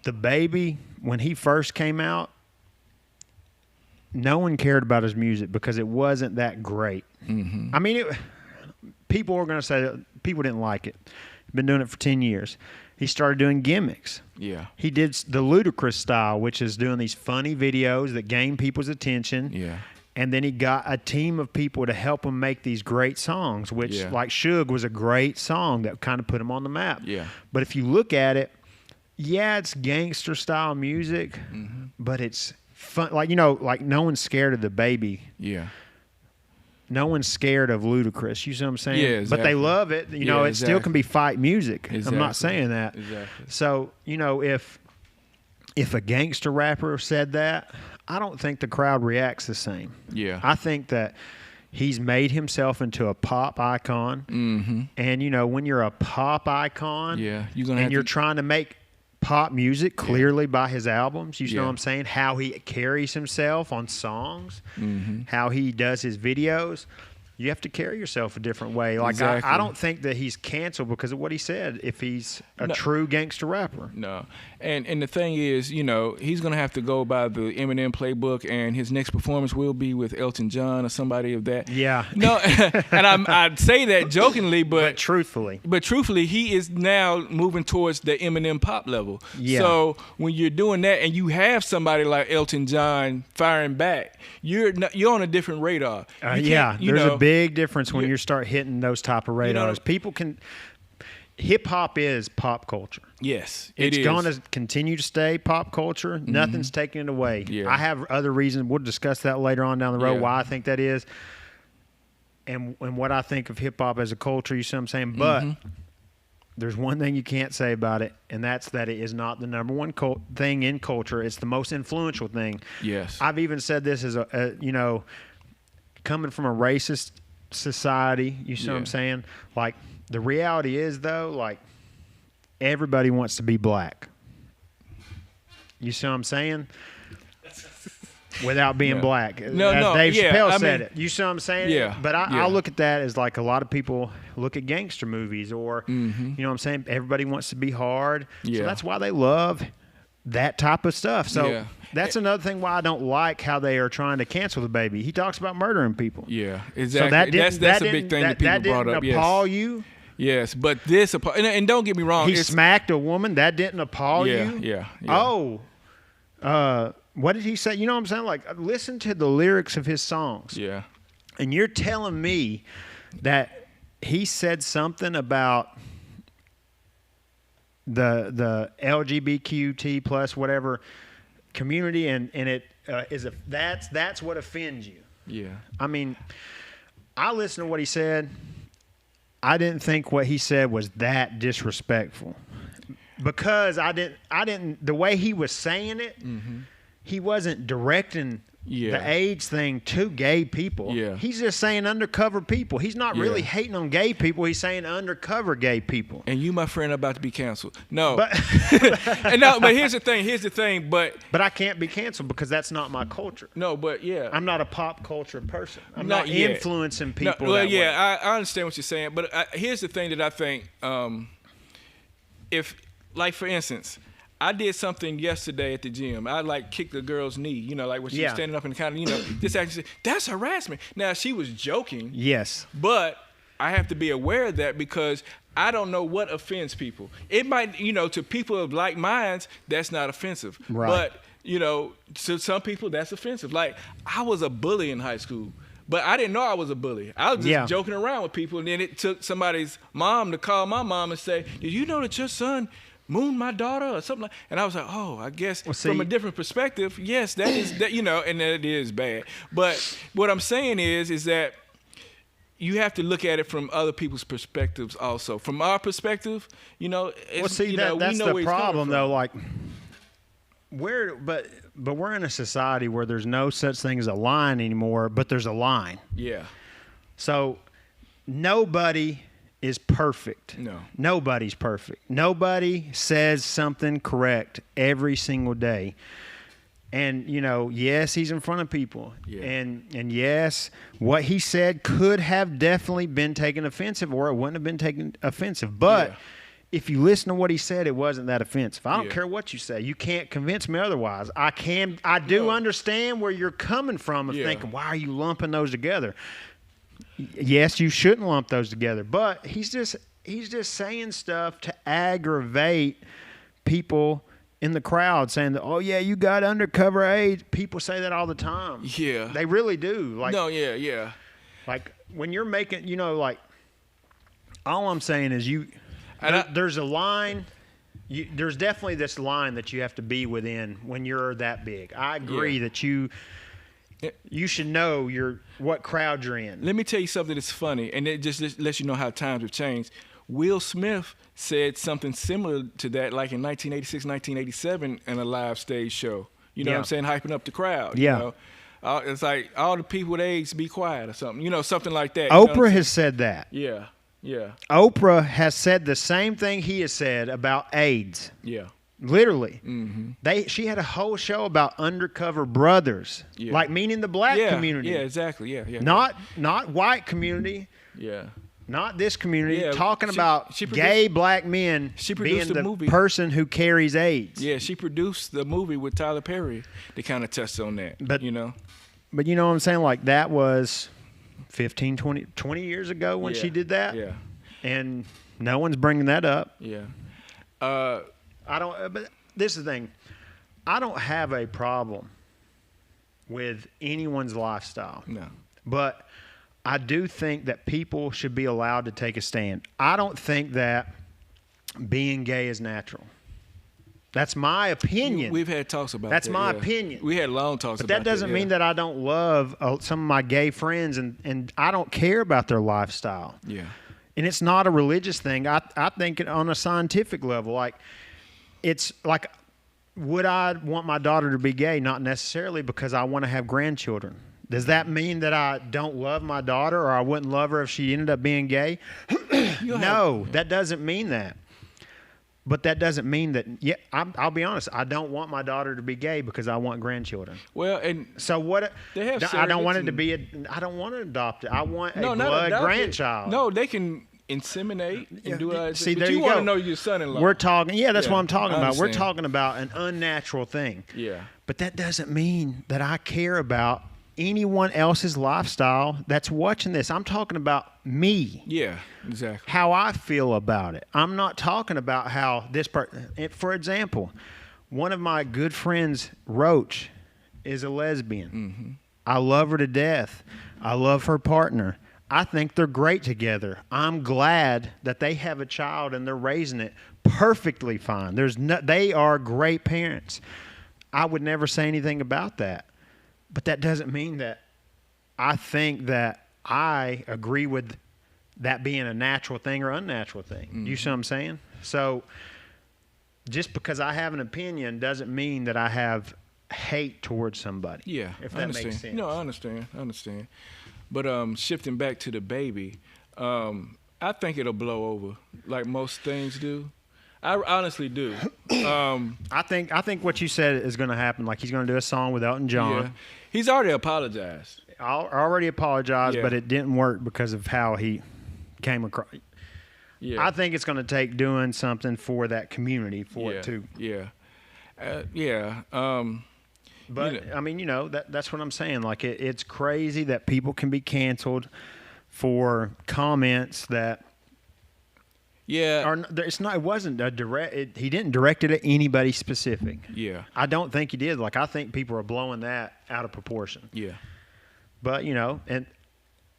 Speaker 1: the Baby, when he first came out, no one cared about his music because it wasn't that great. Mm-hmm. I mean, people were going to say that people didn't like it. He's been doing it for 10 years. He started doing gimmicks.
Speaker 2: Yeah.
Speaker 1: He did the ludicrous style, which is doing these funny videos that gain people's attention.
Speaker 2: Yeah.
Speaker 1: And then he got a team of people to help him make these great songs, which, like Suge, was a great song that kind of put him on the map.
Speaker 2: Yeah.
Speaker 1: But if you look at it, it's gangster style music, but it's fun. Like, like no one's scared of the Baby.
Speaker 2: Yeah.
Speaker 1: No one's scared of Ludacris. You see what I'm saying?
Speaker 2: Yeah, exactly.
Speaker 1: But they love it. It still can be fight music.
Speaker 2: Exactly.
Speaker 1: I'm not saying that.
Speaker 2: Exactly.
Speaker 1: So, if a gangster rapper said that, I don't think the crowd reacts the same.
Speaker 2: Yeah.
Speaker 1: I think that he's made himself into a pop icon. Mm-hmm. And, when you're a pop icon you're trying to make pop music clearly by his albums, you know what I'm saying? How he carries himself on songs, how he does his videos. You have to carry yourself a different way. Like I don't think that he's canceled because of what he said if he's a true gangster rapper.
Speaker 2: No. And the thing is, he's going to have to go by the Eminem playbook, and his next performance will be with Elton John or somebody of that.
Speaker 1: Yeah.
Speaker 2: No, and I'd say that jokingly, but
Speaker 1: truthfully.
Speaker 2: But truthfully, he is now moving towards the Eminem pop level.
Speaker 1: Yeah.
Speaker 2: So when you're doing that and you have somebody like Elton John firing back, you're on a different radar.
Speaker 1: There's a big difference when you start hitting those type of radars. People can hip-hop is pop culture.
Speaker 2: Yes,
Speaker 1: it's going to continue to stay pop culture. Nothing's taking it away.
Speaker 2: Yeah.
Speaker 1: I have other reasons. We'll discuss that later on down the road, why I think that is, and what I think of hip-hop as a culture, you see what I'm saying? But there's one thing you can't say about it, and that's that it is not the number one thing in culture. It's the most influential thing.
Speaker 2: Yes.
Speaker 1: I've even said this as coming from a racist society, you see what I'm saying? Like, the reality is, though, like, everybody wants to be black. You see what I'm saying? Without being black. As Dave Chappelle said it. You see what I'm saying?
Speaker 2: Yeah.
Speaker 1: But I look at that as like a lot of people look at gangster movies or, you know what I'm saying? Everybody wants to be hard.
Speaker 2: Yeah.
Speaker 1: So that's why they love that type of stuff. So that's another thing why I don't like how they are trying to cancel the Baby. He talks about murdering people.
Speaker 2: Yeah, exactly.
Speaker 1: So
Speaker 2: that's a big thing that people brought up.
Speaker 1: That didn't appall you?
Speaker 2: Yes, but this and don't get me wrong.
Speaker 1: He smacked a woman. That didn't appall you?
Speaker 2: Yeah.
Speaker 1: Oh. What did he say? You know what I'm saying? Like, listen to the lyrics of his songs.
Speaker 2: Yeah.
Speaker 1: And you're telling me that he said something about the LGBTQ plus whatever community, and it that's what offends you.
Speaker 2: Yeah.
Speaker 1: I mean, I listened to what he said. I didn't think what he said was that disrespectful, because I didn't the way he was saying it. Mm-hmm. He wasn't directing the AIDS thing to gay people.
Speaker 2: Yeah.
Speaker 1: He's just saying undercover people. He's not really hating on gay people. He's saying undercover gay people.
Speaker 2: And you, my friend, are about to be canceled. No.
Speaker 1: But
Speaker 2: but here's the thing. But
Speaker 1: I can't be canceled because that's not my culture.
Speaker 2: No, but yeah.
Speaker 1: I'm not a pop culture person. I'm
Speaker 2: Not
Speaker 1: not
Speaker 2: yet.
Speaker 1: influencing people.
Speaker 2: No, well,
Speaker 1: that way.
Speaker 2: I understand what you're saying. But here's the thing that I think. If, like, for instance, I did something yesterday at the gym. I kicked a girl's knee, like when she was standing up in the counter, this actually said, that's harassment. Now, she was joking.
Speaker 1: Yes.
Speaker 2: But I have to be aware of that because I don't know what offends people. It might, to people of like minds, that's not offensive.
Speaker 1: Right.
Speaker 2: But, to some people, that's offensive. Like, I was a bully in high school. But I didn't know I was a bully. I was just joking around with people. And then it took somebody's mom to call my mom and say, did you know that your son mooned my daughter or something and I was like, oh, I guess from a different perspective, yes, that is that, and that is bad. But what I'm saying is that you have to look at it from other people's perspectives also. From our perspective,
Speaker 1: That's the problem though. Like, but we're in a society where there's no such thing as a line anymore, but there's a line.
Speaker 2: Yeah.
Speaker 1: So nobody is perfect.
Speaker 2: No.
Speaker 1: Nobody's perfect. Nobody says something correct every single day. And, yes, he's in front of people.
Speaker 2: Yeah.
Speaker 1: And yes, what he said could have definitely been taken offensive, or it wouldn't have been taken offensive. But if you listen to what he said, it wasn't that offensive. I don't care what you say. You can't convince me otherwise. I do understand where you're coming from of thinking, why are you lumping those together? Yes, you shouldn't lump those together, but he's just saying stuff to aggravate people in the crowd, saying that, oh yeah, you got undercover AIDS. People say that all the time.
Speaker 2: Yeah,
Speaker 1: they really do. Like,
Speaker 2: no, yeah.
Speaker 1: Like when you're making, all I'm saying is there's a line. There's definitely this line that you have to be within when you're that big. I agree that you should know what crowd you're in.
Speaker 2: Let me tell you something that's funny, and it just lets you know how times have changed. Will Smith said something similar to that, like in 1986, 1987, in a live stage show. You know what I'm saying? Hyping up the crowd.
Speaker 1: Yeah.
Speaker 2: It's like, all the people with AIDS be quiet or something. Something like that.
Speaker 1: Oprah has said that.
Speaker 2: Yeah.
Speaker 1: Oprah has said the same thing he has said about AIDS.
Speaker 2: Yeah.
Speaker 1: Literally. Mm-hmm. She had a whole show about undercover brothers, like meaning the black community.
Speaker 2: Yeah, exactly. Yeah.
Speaker 1: Not white community.
Speaker 2: Yeah.
Speaker 1: Not this community.
Speaker 2: Yeah,
Speaker 1: talking about gay black men being the
Speaker 2: movie.
Speaker 1: Person who carries AIDS.
Speaker 2: Yeah, she produced the movie with Tyler Perry to kind of touch on that.
Speaker 1: But you know what I'm saying? Like, that was 15, 20 years ago when she did that.
Speaker 2: Yeah.
Speaker 1: And no one's bringing that up.
Speaker 2: Yeah.
Speaker 1: But this is the thing. I don't have a problem with anyone's lifestyle.
Speaker 2: No.
Speaker 1: But I do think that people should be allowed to take a stand. I don't think that being gay is natural. That's my opinion.
Speaker 2: We've had talks about
Speaker 1: That's
Speaker 2: that.
Speaker 1: my opinion.
Speaker 2: We had long talks
Speaker 1: but
Speaker 2: about that.
Speaker 1: That doesn't mean that I don't love some of my gay friends and I don't care about their lifestyle.
Speaker 2: Yeah.
Speaker 1: And it's not a religious thing. I think it on a scientific level. Like, it's like, would I want my daughter to be gay? Not necessarily, because I want to have grandchildren. Does that mean that I don't love my daughter, or I wouldn't love her if she ended up being gay? No, that doesn't mean that. But that doesn't mean that. Yeah, I'll be honest. I don't want my daughter to be gay because I want grandchildren.
Speaker 2: Well, and
Speaker 1: so what?
Speaker 2: They have.
Speaker 1: I don't want it to be. I don't want to adopt it. I want a blood grandchild.
Speaker 2: No, they can inseminate and do it.
Speaker 1: See,
Speaker 2: but
Speaker 1: there
Speaker 2: you
Speaker 1: you
Speaker 2: want
Speaker 1: go.
Speaker 2: to know your son-in-law.
Speaker 1: We're talking. Yeah, that's
Speaker 2: Yeah,
Speaker 1: what I'm talking
Speaker 2: I
Speaker 1: about. We're
Speaker 2: understand.
Speaker 1: talking about an unnatural thing.
Speaker 2: Yeah.
Speaker 1: But that doesn't mean that I care about anyone else's lifestyle that's watching this. I'm talking about me.
Speaker 2: Yeah, exactly.
Speaker 1: How I feel about it. I'm not talking about how this person. For example, one of my good friends, Roach, is a lesbian.
Speaker 2: Mm-hmm.
Speaker 1: I love her to death. I love her partner. I think they're great together. I'm glad that they have a child and they're raising it perfectly fine. They are great parents. I would never say anything about that. But that doesn't mean that I think that I agree with that being a natural thing or unnatural thing.
Speaker 2: Mm-hmm.
Speaker 1: You see what I'm saying? So just because I have an opinion doesn't mean that I have hate towards somebody.
Speaker 2: Yeah,
Speaker 1: if
Speaker 2: I
Speaker 1: that
Speaker 2: understand.
Speaker 1: makes sense.
Speaker 2: No, I understand. But shifting back to the baby, I think it'll blow over like most things do. I honestly do.
Speaker 1: I think what you said is going to happen. Like he's going to do a song with Elton John.
Speaker 2: Yeah. He's already apologized.
Speaker 1: I already apologized,
Speaker 2: Yeah.
Speaker 1: but it didn't work because of how he came across.
Speaker 2: Yeah.
Speaker 1: I think it's going to take doing something for that community for it too.
Speaker 2: Yeah.
Speaker 1: But I mean, that's what I'm saying. Like it's crazy that people can be canceled for comments that.
Speaker 2: Yeah.
Speaker 1: It wasn't a direct. He didn't direct it at anybody specific.
Speaker 2: Yeah.
Speaker 1: I don't think he did. Like I think people are blowing that out of proportion.
Speaker 2: Yeah.
Speaker 1: But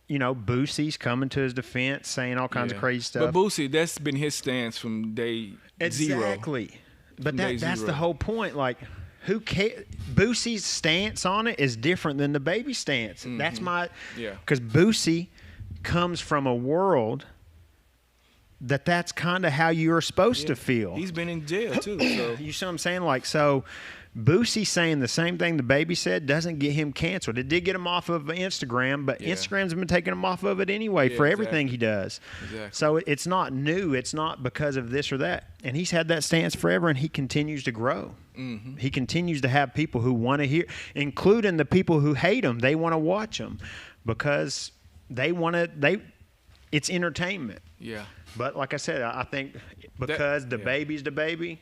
Speaker 1: Boosie's coming to his defense, saying all kinds of crazy stuff.
Speaker 2: But Boosie, that's been his stance from day zero.
Speaker 1: Exactly. But that's
Speaker 2: zero.
Speaker 1: the whole point. Like, who cares? Boosie's stance on it is different than the baby stance.
Speaker 2: Mm-hmm.
Speaker 1: That's my.
Speaker 2: Yeah.
Speaker 1: Because Boosie comes from a world that's kind of how you're supposed to feel.
Speaker 2: He's been in jail too. So
Speaker 1: You see what I'm saying? Like, so Boosie saying the same thing the baby said doesn't get him canceled. It did get him off of Instagram, but Instagram's been taking him off of it anyway for everything he does.
Speaker 2: Exactly.
Speaker 1: So it's not new. It's not because of this or that. And he's had that stance forever, and he continues to grow.
Speaker 2: Mm-hmm.
Speaker 1: He continues to have people who want to hear, including the people who hate him. They want to watch him because it's entertainment.
Speaker 2: Yeah.
Speaker 1: But like I said, I think because the baby's the baby,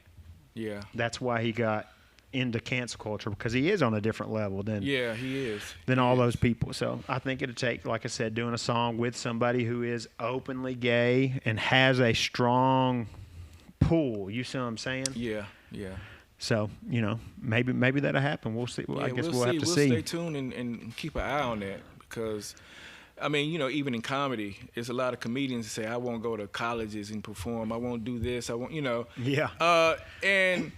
Speaker 1: that's why he got into cancel culture, because he is on a different level than
Speaker 2: he is
Speaker 1: than all those people. So I think it'd take, like I said, doing a song with somebody who is openly gay and has a strong pull. You see what I'm saying?
Speaker 2: Yeah.
Speaker 1: So maybe that'll happen. We'll see. I guess we'll have to see.
Speaker 2: We'll stay tuned and keep an eye on that, because I mean, even in comedy, there's a lot of comedians that say, I won't go to colleges and perform. I won't do this. I won't,
Speaker 1: Yeah.
Speaker 2: And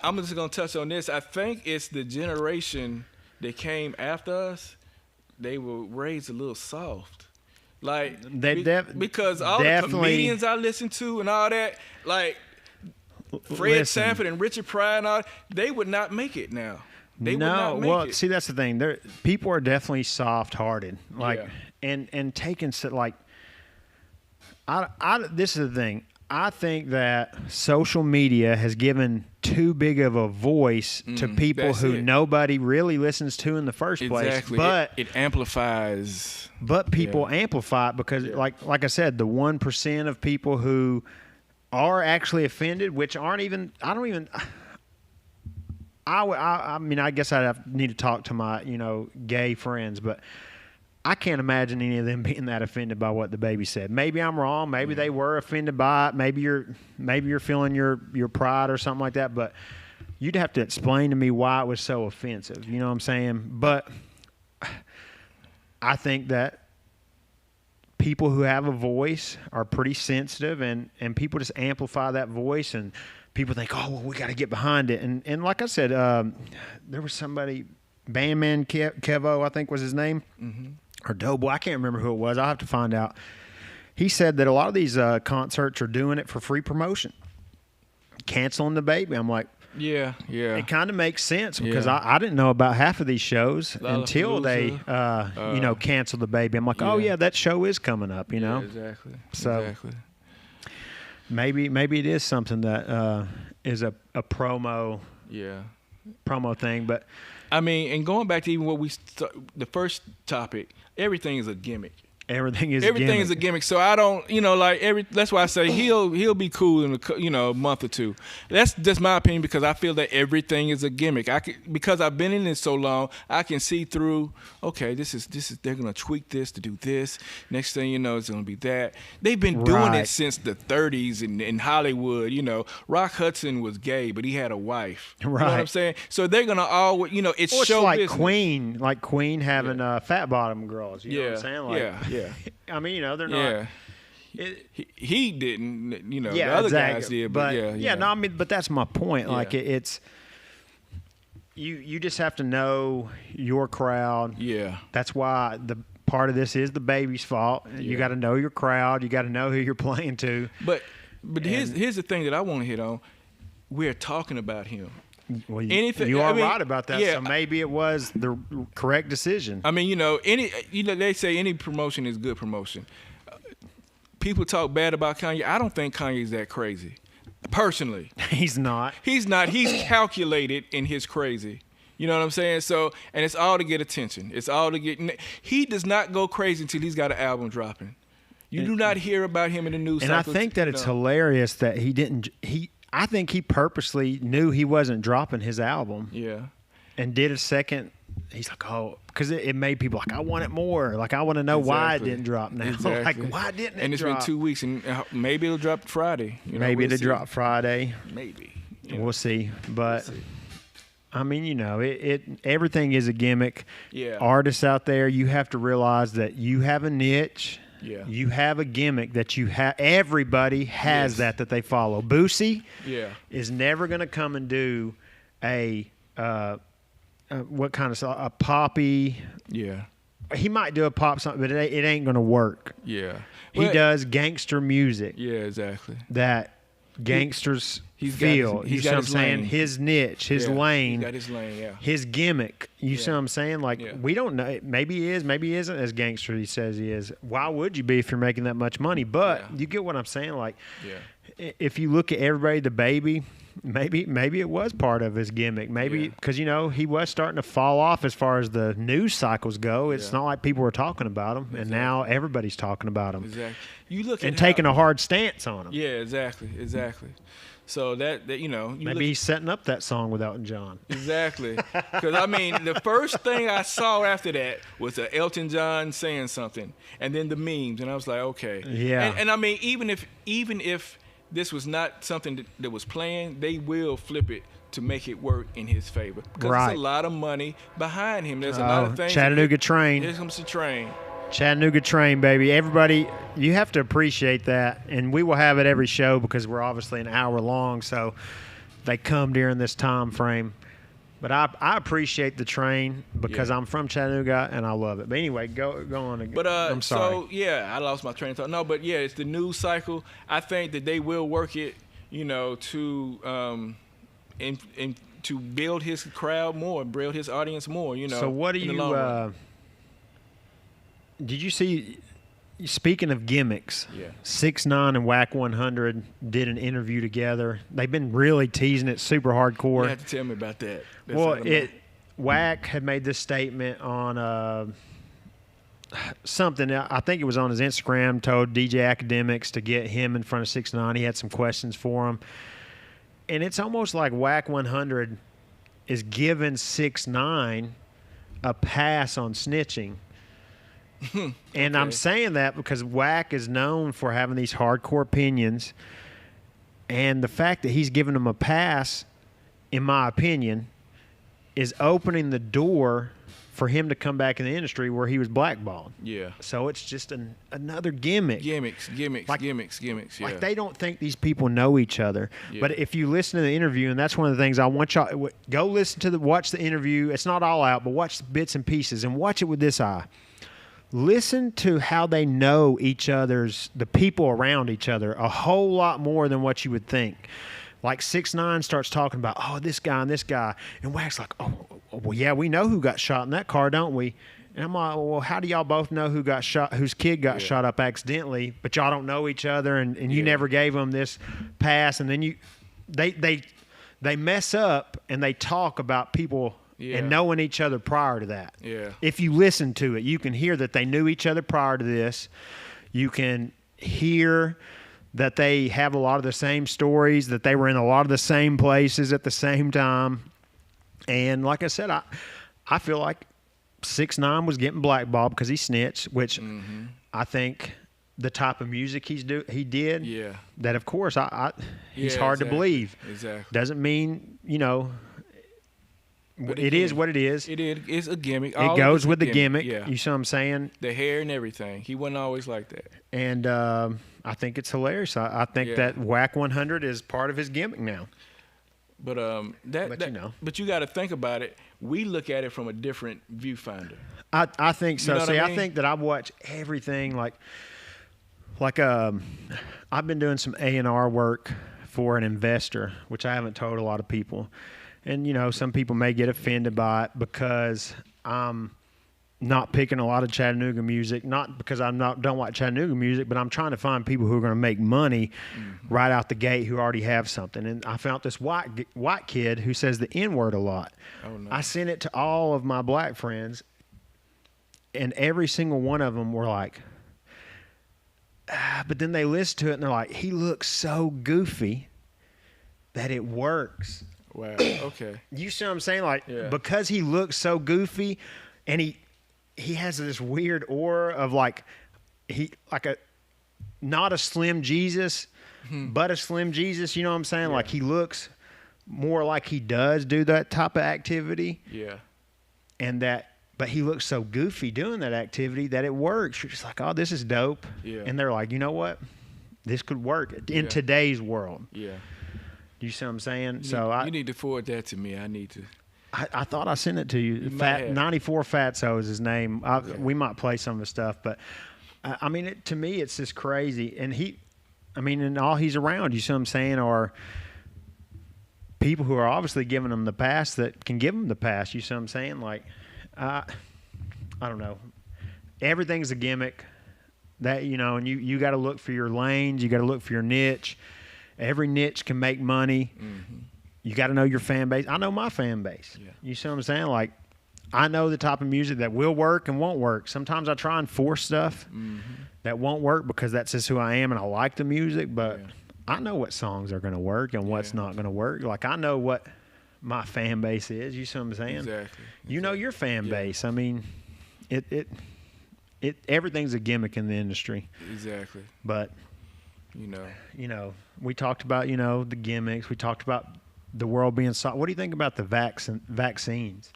Speaker 2: I'm just going to touch on this. I think it's the generation that came after us. They were raised a little soft. Like, because all the comedians I listen to and all that, like Fred Sanford and Richard Pryor and all, they would not make it now. They would not make it.
Speaker 1: See, that's the thing. People are definitely soft-hearted. Like, and taking like, this is the thing. I think that social media has given too big of a voice to people who nobody really listens to in the first place.
Speaker 2: Exactly.
Speaker 1: But
Speaker 2: it amplifies.
Speaker 1: But people amplify it because, like I said, the 1% of people who are actually offended, which aren't even. I mean, I guess I'd need to talk to my, gay friends, but I can't imagine any of them being that offended by what the baby said. Maybe I'm wrong. Maybe they were offended by it. Maybe you're feeling your pride or something like that. But you'd have to explain to me why it was so offensive. You know what I'm saying? But I think that people who have a voice are pretty sensitive, and people just amplify that voice, and people think, oh, well, we got to get behind it. And like I said, there was somebody, Bandman Kevo, I think was his name, or Doughboy. I can't remember who it was. I'll have to find out. He said that a lot of these concerts are doing it for free promotion, canceling the baby. I'm like,
Speaker 2: yeah.
Speaker 1: It kind of makes sense because I didn't know about half of these shows until they, canceled the baby. I'm like, oh, yeah, that show is coming up,
Speaker 2: Yeah, exactly.
Speaker 1: So,
Speaker 2: exactly.
Speaker 1: Maybe it is something that is a promo thing, but
Speaker 2: I mean, and going back to even what the first topic, everything is a gimmick.
Speaker 1: Everything is
Speaker 2: Everything
Speaker 1: a
Speaker 2: is a gimmick. So I don't, that's why I say he'll be cool in a month or two. That's just my opinion because I feel that everything is a gimmick. Because I've been in it so long, I can see through. Okay, this is they're gonna tweak this to do this. Next thing you know, it's gonna be that. They've been doing it since the 30s in Hollywood. Rock Hudson was gay, but he had a wife.
Speaker 1: Right.
Speaker 2: You know what I'm saying? So they're gonna always, it's
Speaker 1: Well,
Speaker 2: show
Speaker 1: like
Speaker 2: business.
Speaker 1: Queen having fat bottom girls. You know what I'm saying? Like,
Speaker 2: yeah.
Speaker 1: I mean, they're not.
Speaker 2: Yeah. He didn't, the other guys did, but
Speaker 1: no, I mean, but that's my point.
Speaker 2: Yeah.
Speaker 1: Like it's you just have to know your crowd.
Speaker 2: Yeah.
Speaker 1: That's why the part of this is the baby's fault.
Speaker 2: Yeah.
Speaker 1: You got to know your crowd. You got to know who you're playing to.
Speaker 2: But here's the thing that I want to hit on. We're talking about him.
Speaker 1: Well, you are right about that.
Speaker 2: Yeah,
Speaker 1: so maybe it was the correct decision.
Speaker 2: I mean, they say any promotion is good promotion. People talk bad about Kanye. I don't think Kanye's that crazy. Personally.
Speaker 1: He's not.
Speaker 2: He's calculated in his crazy. You know what I'm saying? So, and it's all to get attention. It's all to get. He does not go crazy until he's got an album dropping. You do not hear about him in the news.
Speaker 1: And I think that it's hilarious that he didn't. I think he purposely knew he wasn't dropping his album.
Speaker 2: Yeah.
Speaker 1: And did a second. He's like, oh, because it made people like, I want it more. Like, I want to know why it didn't drop now.
Speaker 2: Exactly.
Speaker 1: Like, why didn't it drop?
Speaker 2: And it's been 2 weeks, and maybe it'll drop Friday.
Speaker 1: Maybe it'll drop Friday.
Speaker 2: Maybe.
Speaker 1: We'll see. But, I mean, everything is a gimmick.
Speaker 2: Yeah.
Speaker 1: Artists out there, you have to realize that you have a niche.
Speaker 2: Yeah.
Speaker 1: You have a gimmick that you have. Everybody has that they follow. Boosie is never going to come and do a what kind of song? A poppy.
Speaker 2: Yeah.
Speaker 1: He might do a pop song, but it ain't going to work.
Speaker 2: Yeah.
Speaker 1: He does gangster music.
Speaker 2: Yeah, exactly.
Speaker 1: That gangsters
Speaker 2: he's
Speaker 1: feel.
Speaker 2: He's
Speaker 1: you
Speaker 2: got
Speaker 1: see what I'm
Speaker 2: his
Speaker 1: saying?
Speaker 2: lane.
Speaker 1: His niche, his lane.
Speaker 2: He's got his lane, yeah.
Speaker 1: His gimmick. You see what I'm saying? Like, we don't know. Maybe he is. Maybe he isn't as gangster as he says he is. Why would you be if you're making that much money? But you get what I'm saying? Like, if you look at everybody, the baby, maybe it was part of his gimmick. Maybe because, he was starting to fall off as far as the news cycles go. It's not like people were talking about him. And now everybody's talking about him.
Speaker 2: Exactly. You look at
Speaker 1: taking a hard stance on him.
Speaker 2: Yeah, exactly. So that
Speaker 1: maybe he's setting up that song with Elton John.
Speaker 2: Exactly. Because I mean, the first thing I saw after that was Elton John saying something, and then the memes, and I was like, okay.
Speaker 1: Yeah.
Speaker 2: And I mean, even if this was not something that was planned, they will flip it to make it work in his favor. Because there's a lot of money behind him. There's a lot of things.
Speaker 1: Chattanooga Train.
Speaker 2: Here comes the train.
Speaker 1: Chattanooga Train, baby. Everybody, you have to appreciate that. And we will have it every show because we're obviously an hour long, so they come during this time frame. But I appreciate the train because I'm from Chattanooga and I love it. But anyway, go on.
Speaker 2: But
Speaker 1: I'm sorry.
Speaker 2: So I lost my train of thought. No, but it's the news cycle. I think that they will work it, to and to build his crowd more, build his audience more.
Speaker 1: So what do you? Did you see? Speaking of gimmicks, 6ix9ine and Whack 100 did an interview together. They've been really teasing it super hardcore.
Speaker 2: You have to tell me about that.
Speaker 1: Whack had made this statement on something. I think it was on his Instagram. Told DJ Academics to get him in front of 6ix9ine. He had some questions for him, and it's almost like Whack 100 is giving 6ix9ine a pass on snitching. And I'm saying that because Whack is known for having these hardcore opinions, and the fact that he's giving him a pass, in my opinion, is opening the door for him to come back in the industry where he was blackballed.
Speaker 2: Yeah.
Speaker 1: So it's just another gimmick.
Speaker 2: Gimmicks.
Speaker 1: Like they don't think these people know each other. Yeah. But if you listen to the interview, and that's one of the things I want y'all go listen to watch the interview. It's not all out, but watch the bits and pieces and watch it with this eye. Listen to how they know the people around each other a whole lot more than what you would think. Like 6ix9ine starts talking about, this guy and this guy. And Wack's like, well, yeah, we know who got shot in that car, don't we? And I'm like, well, how do y'all both know who got shot, whose kid got shot up accidentally, but y'all don't know each other and you never gave them this pass? And then they mess up and they talk about people
Speaker 2: Yeah.
Speaker 1: and knowing each other prior to that.
Speaker 2: Yeah.
Speaker 1: If you listen to it, you can hear that they knew each other prior to this. You can hear that they have a lot of the same stories, that they were in a lot of the same places at the same time. And like I said, I feel like 6ix9ine was getting blackballed because he snitched, which I think the type of music he did,
Speaker 2: Yeah.
Speaker 1: that of course he's
Speaker 2: Yeah,
Speaker 1: hard to
Speaker 2: exactly.
Speaker 1: believe.
Speaker 2: Exactly.
Speaker 1: Doesn't mean,
Speaker 2: But
Speaker 1: it is what it is.
Speaker 2: It's a gimmick.
Speaker 1: It goes with the gimmick.
Speaker 2: Yeah.
Speaker 1: You see what I'm saying?
Speaker 2: The hair and everything. He wasn't always like that.
Speaker 1: And I think it's hilarious. I think
Speaker 2: Yeah.
Speaker 1: that Whack 100 is part of his gimmick now.
Speaker 2: But But you got to think about it. We look at it from a different viewfinder.
Speaker 1: I think so.
Speaker 2: You know what
Speaker 1: See,
Speaker 2: I
Speaker 1: I
Speaker 2: mean?
Speaker 1: think that I've watched everything like I've been doing some A&R work for an investor, which I haven't told a lot of people. And, some people may get offended by it because I'm not picking a lot of Chattanooga music, not because I don't like Chattanooga music, but I'm trying to find people who are going to make money right out the gate who already have something. And I found this white kid who says the N-word a lot.
Speaker 2: Oh, no.
Speaker 1: I sent it to all of my black friends, and every single one of them were like, but then they listen to it and they're like, he looks so goofy that it works.
Speaker 2: Wow. Okay.
Speaker 1: You see what I'm saying? Like,
Speaker 2: Yeah.
Speaker 1: because he looks so goofy, and he has this weird aura of not a Slim Jesus, but a Slim Jesus. You know what I'm saying?
Speaker 2: Yeah.
Speaker 1: Like, he looks more like he does do that type of activity,
Speaker 2: Yeah.
Speaker 1: but he looks so goofy doing that activity that it works. You're just like, oh, this is dope.
Speaker 2: Yeah.
Speaker 1: And they're like, you know what? This could work in
Speaker 2: Yeah.
Speaker 1: today's world.
Speaker 2: Yeah.
Speaker 1: You see what I'm saying?
Speaker 2: You need to forward that to me. I need to.
Speaker 1: I thought I sent it to you.
Speaker 2: You might have.
Speaker 1: 94 Fatso is his name.
Speaker 2: Okay.
Speaker 1: We might play some of his stuff, but I mean, to me, it's just crazy. And and all he's around, you see what I'm saying, are people who are obviously giving him the pass that can give him the pass. You see what I'm saying? Like, I don't know. Everything's a gimmick. That and you got to look for your lanes. You got to look for your niche. Every niche can make money.
Speaker 2: Mm-hmm.
Speaker 1: You got to know your fan base. I know my fan base.
Speaker 2: Yeah.
Speaker 1: You see what I'm saying? Like, I know the type of music that will work and won't work. Sometimes I try and force stuff that won't work because that's just who I am and I like the music. But
Speaker 2: Yeah.
Speaker 1: I know what songs are going to work and what's not going to work. Like, I know what my fan base is. You see what I'm saying?
Speaker 2: Exactly.
Speaker 1: You know your fan
Speaker 2: Yeah.
Speaker 1: base. I mean, it everything's a gimmick in the industry.
Speaker 2: Exactly.
Speaker 1: But we talked about the gimmicks. We talked about the world being what do you think about the vaccines?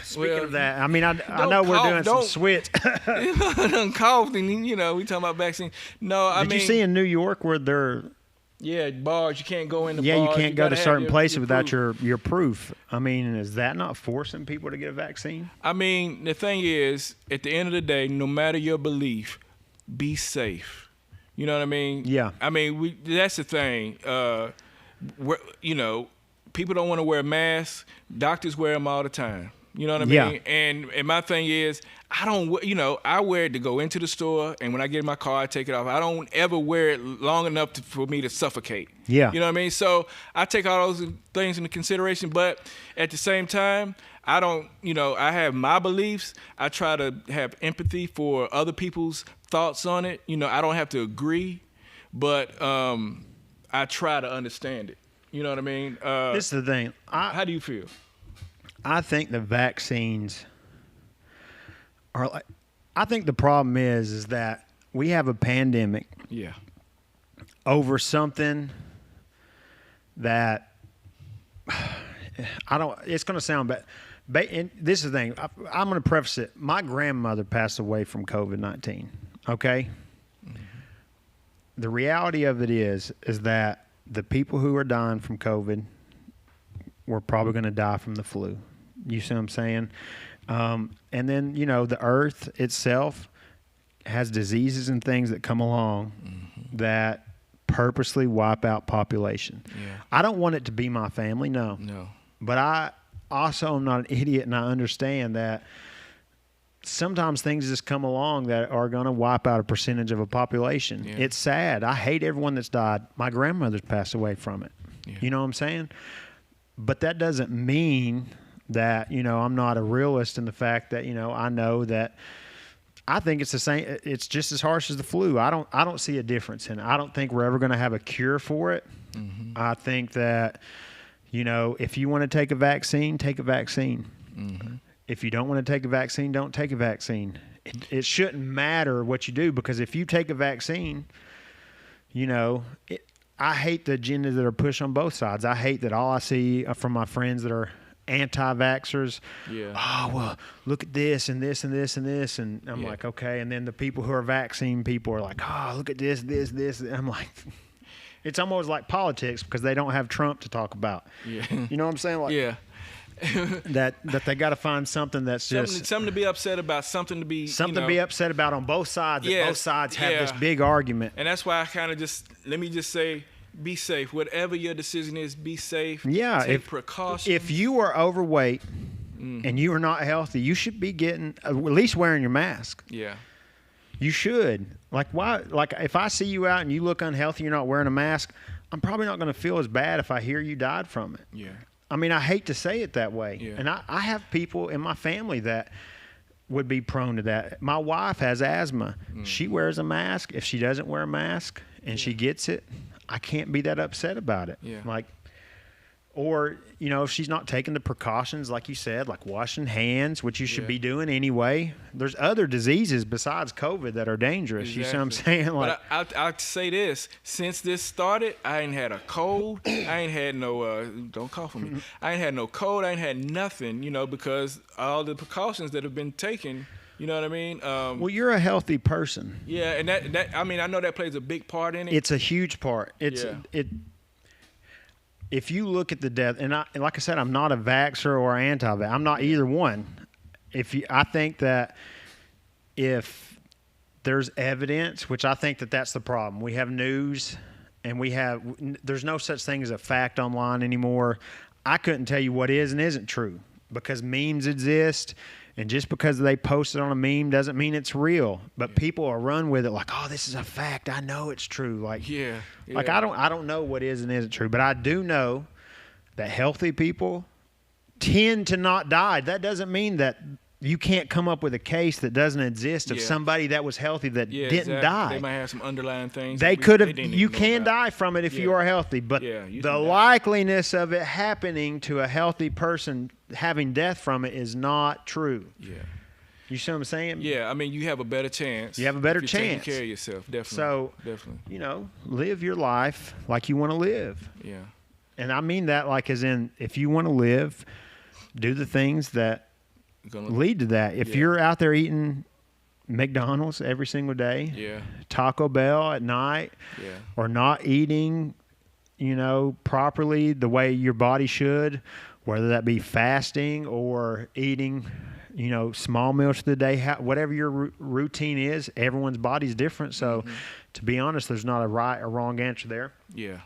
Speaker 1: Speaking of that, I mean, I know we're doing some switch.
Speaker 2: Done coughed and we talking about vaccine. No, I mean.
Speaker 1: Did you see in New York where they're
Speaker 2: bars, you can't go in the
Speaker 1: you
Speaker 2: bars.
Speaker 1: can't go to
Speaker 2: gotta have
Speaker 1: certain places
Speaker 2: your
Speaker 1: without
Speaker 2: proof.
Speaker 1: your proof. I mean, is that not forcing people to get a vaccine?
Speaker 2: I mean, the thing is, at the end of the day, no matter your belief, be safe. You know what I mean?
Speaker 1: Yeah.
Speaker 2: I mean, that's the thing. People don't want to wear masks. Doctors wear them all the time. You know what I mean?
Speaker 1: Yeah.
Speaker 2: And my thing is, I don't, I wear it to go into the store, and when I get in my car, I take it off. I don't ever wear it long enough for me to suffocate.
Speaker 1: Yeah.
Speaker 2: You know what I mean? So I take all those things into consideration, but at the same time, I don't, I have my beliefs. I try to have empathy for other people's thoughts on it. I don't have to agree, but I try to understand it. You know what I mean?
Speaker 1: This is the thing.
Speaker 2: How do you feel?
Speaker 1: I think the vaccines are like. I think the problem is that we have a pandemic
Speaker 2: Yeah.
Speaker 1: over something that I don't. It's going to sound bad. And this is the thing. I'm going to preface it. My grandmother passed away from COVID-19. Okay. The reality of it is that the people who are dying from COVID were probably going to die from the flu. You see what I'm saying? And then, the earth itself has diseases and things that come along that purposely wipe out population.
Speaker 2: Yeah.
Speaker 1: I don't want it to be my family, no.
Speaker 2: No.
Speaker 1: But I also am not an idiot, and I understand that sometimes things just come along that are going to wipe out a percentage of a population.
Speaker 2: Yeah.
Speaker 1: It's sad. I hate everyone that's died. My grandmother's passed away from it.
Speaker 2: Yeah.
Speaker 1: You know what I'm saying? But that doesn't mean that, I'm not a realist in the fact that, I know that I think it's the same. It's just as harsh as the flu. I don't see a difference in it. I don't think we're ever going to have a cure for it.
Speaker 2: Mm-hmm.
Speaker 1: I think that, if you want to take a vaccine, take a vaccine.
Speaker 2: Mm-hmm.
Speaker 1: If you don't want to take a vaccine, don't take a vaccine. It shouldn't matter what you do, because if you take a vaccine, I hate the agenda that are pushed on both sides. I hate that all I see from my friends that are anti-vaxxers.
Speaker 2: Yeah.
Speaker 1: Oh, well, look at this and this and this and this. And I'm like, okay. And then the people who are vaccine people are like, oh, look at this, this, this. And I'm like, it's almost like politics, because they don't have Trump to talk about.
Speaker 2: Yeah.
Speaker 1: You know what I'm saying? Like,
Speaker 2: Yeah.
Speaker 1: that they got to find something that's
Speaker 2: something to be upset about, something to be
Speaker 1: to be upset about on both sides. That both sides have this big argument.
Speaker 2: And that's why I kind of let me just say, be safe. Whatever your decision is, be safe.
Speaker 1: Yeah.
Speaker 2: Take precautions.
Speaker 1: If you are overweight and you are not healthy, you should be getting at least wearing your mask.
Speaker 2: Yeah.
Speaker 1: You should. Like, why? Like, if I see you out and you look unhealthy, you're not wearing a mask, I'm probably not going to feel as bad if I hear you died from it.
Speaker 2: Yeah.
Speaker 1: I mean, I hate to say it that way.
Speaker 2: Yeah.
Speaker 1: And I have people in my family that would be prone to that. My wife has asthma. She wears a mask. If she doesn't wear a mask and she gets it, I can't be that upset about it.
Speaker 2: Yeah.
Speaker 1: Like, or, if she's not taking the precautions, like you said, like washing hands, which you should be doing anyway. There's other diseases besides COVID that are dangerous.
Speaker 2: Exactly.
Speaker 1: You see what I'm saying? Like,
Speaker 2: but I'll say this. Since this started, I ain't had a cold. I ain't had no, don't cough on me. I ain't had no cold. I ain't had nothing, because all the precautions that have been taken, you know what I mean?
Speaker 1: well, you're a healthy person.
Speaker 2: Yeah, and that I mean, I know that plays a big part in it.
Speaker 1: It's a huge part. If you look at the death, and like I said, I'm not a vaxxer or anti-vax. I'm not either one. I think that if there's evidence, which I think that's the problem. We have news, and there's no such thing as a fact online anymore. I couldn't tell you what is and isn't true, because memes exist. And just because they post it on a meme doesn't mean it's real. But people will run with it like, oh, this is a fact. I know it's true. Like, like I don't know what is and isn't true. But I do know that healthy people tend to not die. That doesn't mean that you can't come up with a case that doesn't exist of somebody that was healthy that didn't die.
Speaker 2: They might have some underlying things.
Speaker 1: They could have. You can die from it if you are healthy, but the likeliness of it happening to a healthy person having death from it is not true.
Speaker 2: Yeah.
Speaker 1: You see what I'm saying?
Speaker 2: Yeah, I mean, you have a better chance.
Speaker 1: You have a better
Speaker 2: if you're
Speaker 1: chance.
Speaker 2: taking care of yourself, definitely.
Speaker 1: So,
Speaker 2: definitely.
Speaker 1: Live your life like you want to live.
Speaker 2: Yeah.
Speaker 1: And I mean that like as in, if you want to live, do the things that lead to that. If you're out there eating McDonald's every single day, Taco Bell at night, or not eating, properly the way your body should, whether that be fasting or eating, small meals for the day, whatever your routine is, everyone's body's different. So to be honest, there's not a right or wrong answer there.
Speaker 2: Yeah.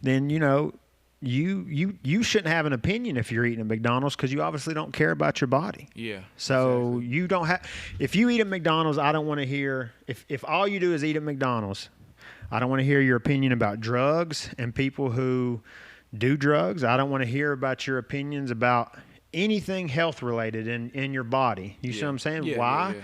Speaker 1: Then, you shouldn't have an opinion if you're eating at McDonald's, because you obviously don't care about your body.
Speaker 2: Yeah.
Speaker 1: So you don't have. If you eat at McDonald's, I don't want to hear. If all you do is eat at McDonald's, I don't want to hear your opinion about drugs and people who do drugs. I don't want to hear about your opinions about anything health related in your body. You see what I'm saying?
Speaker 2: Yeah,
Speaker 1: Why?
Speaker 2: yeah.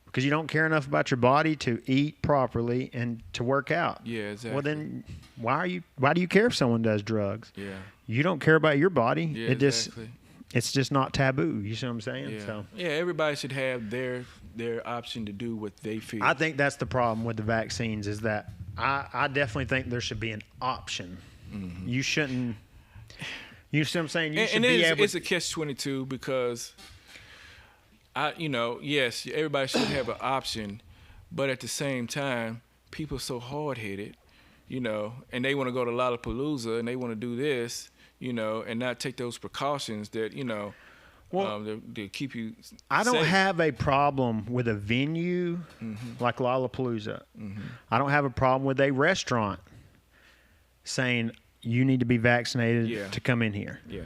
Speaker 1: Because you don't care enough about your body to eat properly and to work out.
Speaker 2: Yeah, exactly.
Speaker 1: Well, then why do you care if someone does drugs?
Speaker 2: Yeah.
Speaker 1: You don't care about your body.
Speaker 2: Yeah,
Speaker 1: Exactly. It's just not taboo. You see what I'm saying?
Speaker 2: Yeah.
Speaker 1: So
Speaker 2: Everybody should have their option to do what they feel.
Speaker 1: I think that's the problem with the vaccines, is that I definitely think there should be an option. Mm-hmm. You shouldn't. You see what I'm saying?
Speaker 2: It's a catch-22, because yes, everybody should have an option, but at the same time, people are so hard-headed, and they want to go to Lollapalooza and they want to do this, and not take those precautions that, to keep you safe.
Speaker 1: I don't have a problem with a venue like Lollapalooza. Mm-hmm. I don't have a problem with a restaurant saying you need to be vaccinated to come in here.
Speaker 2: Yeah.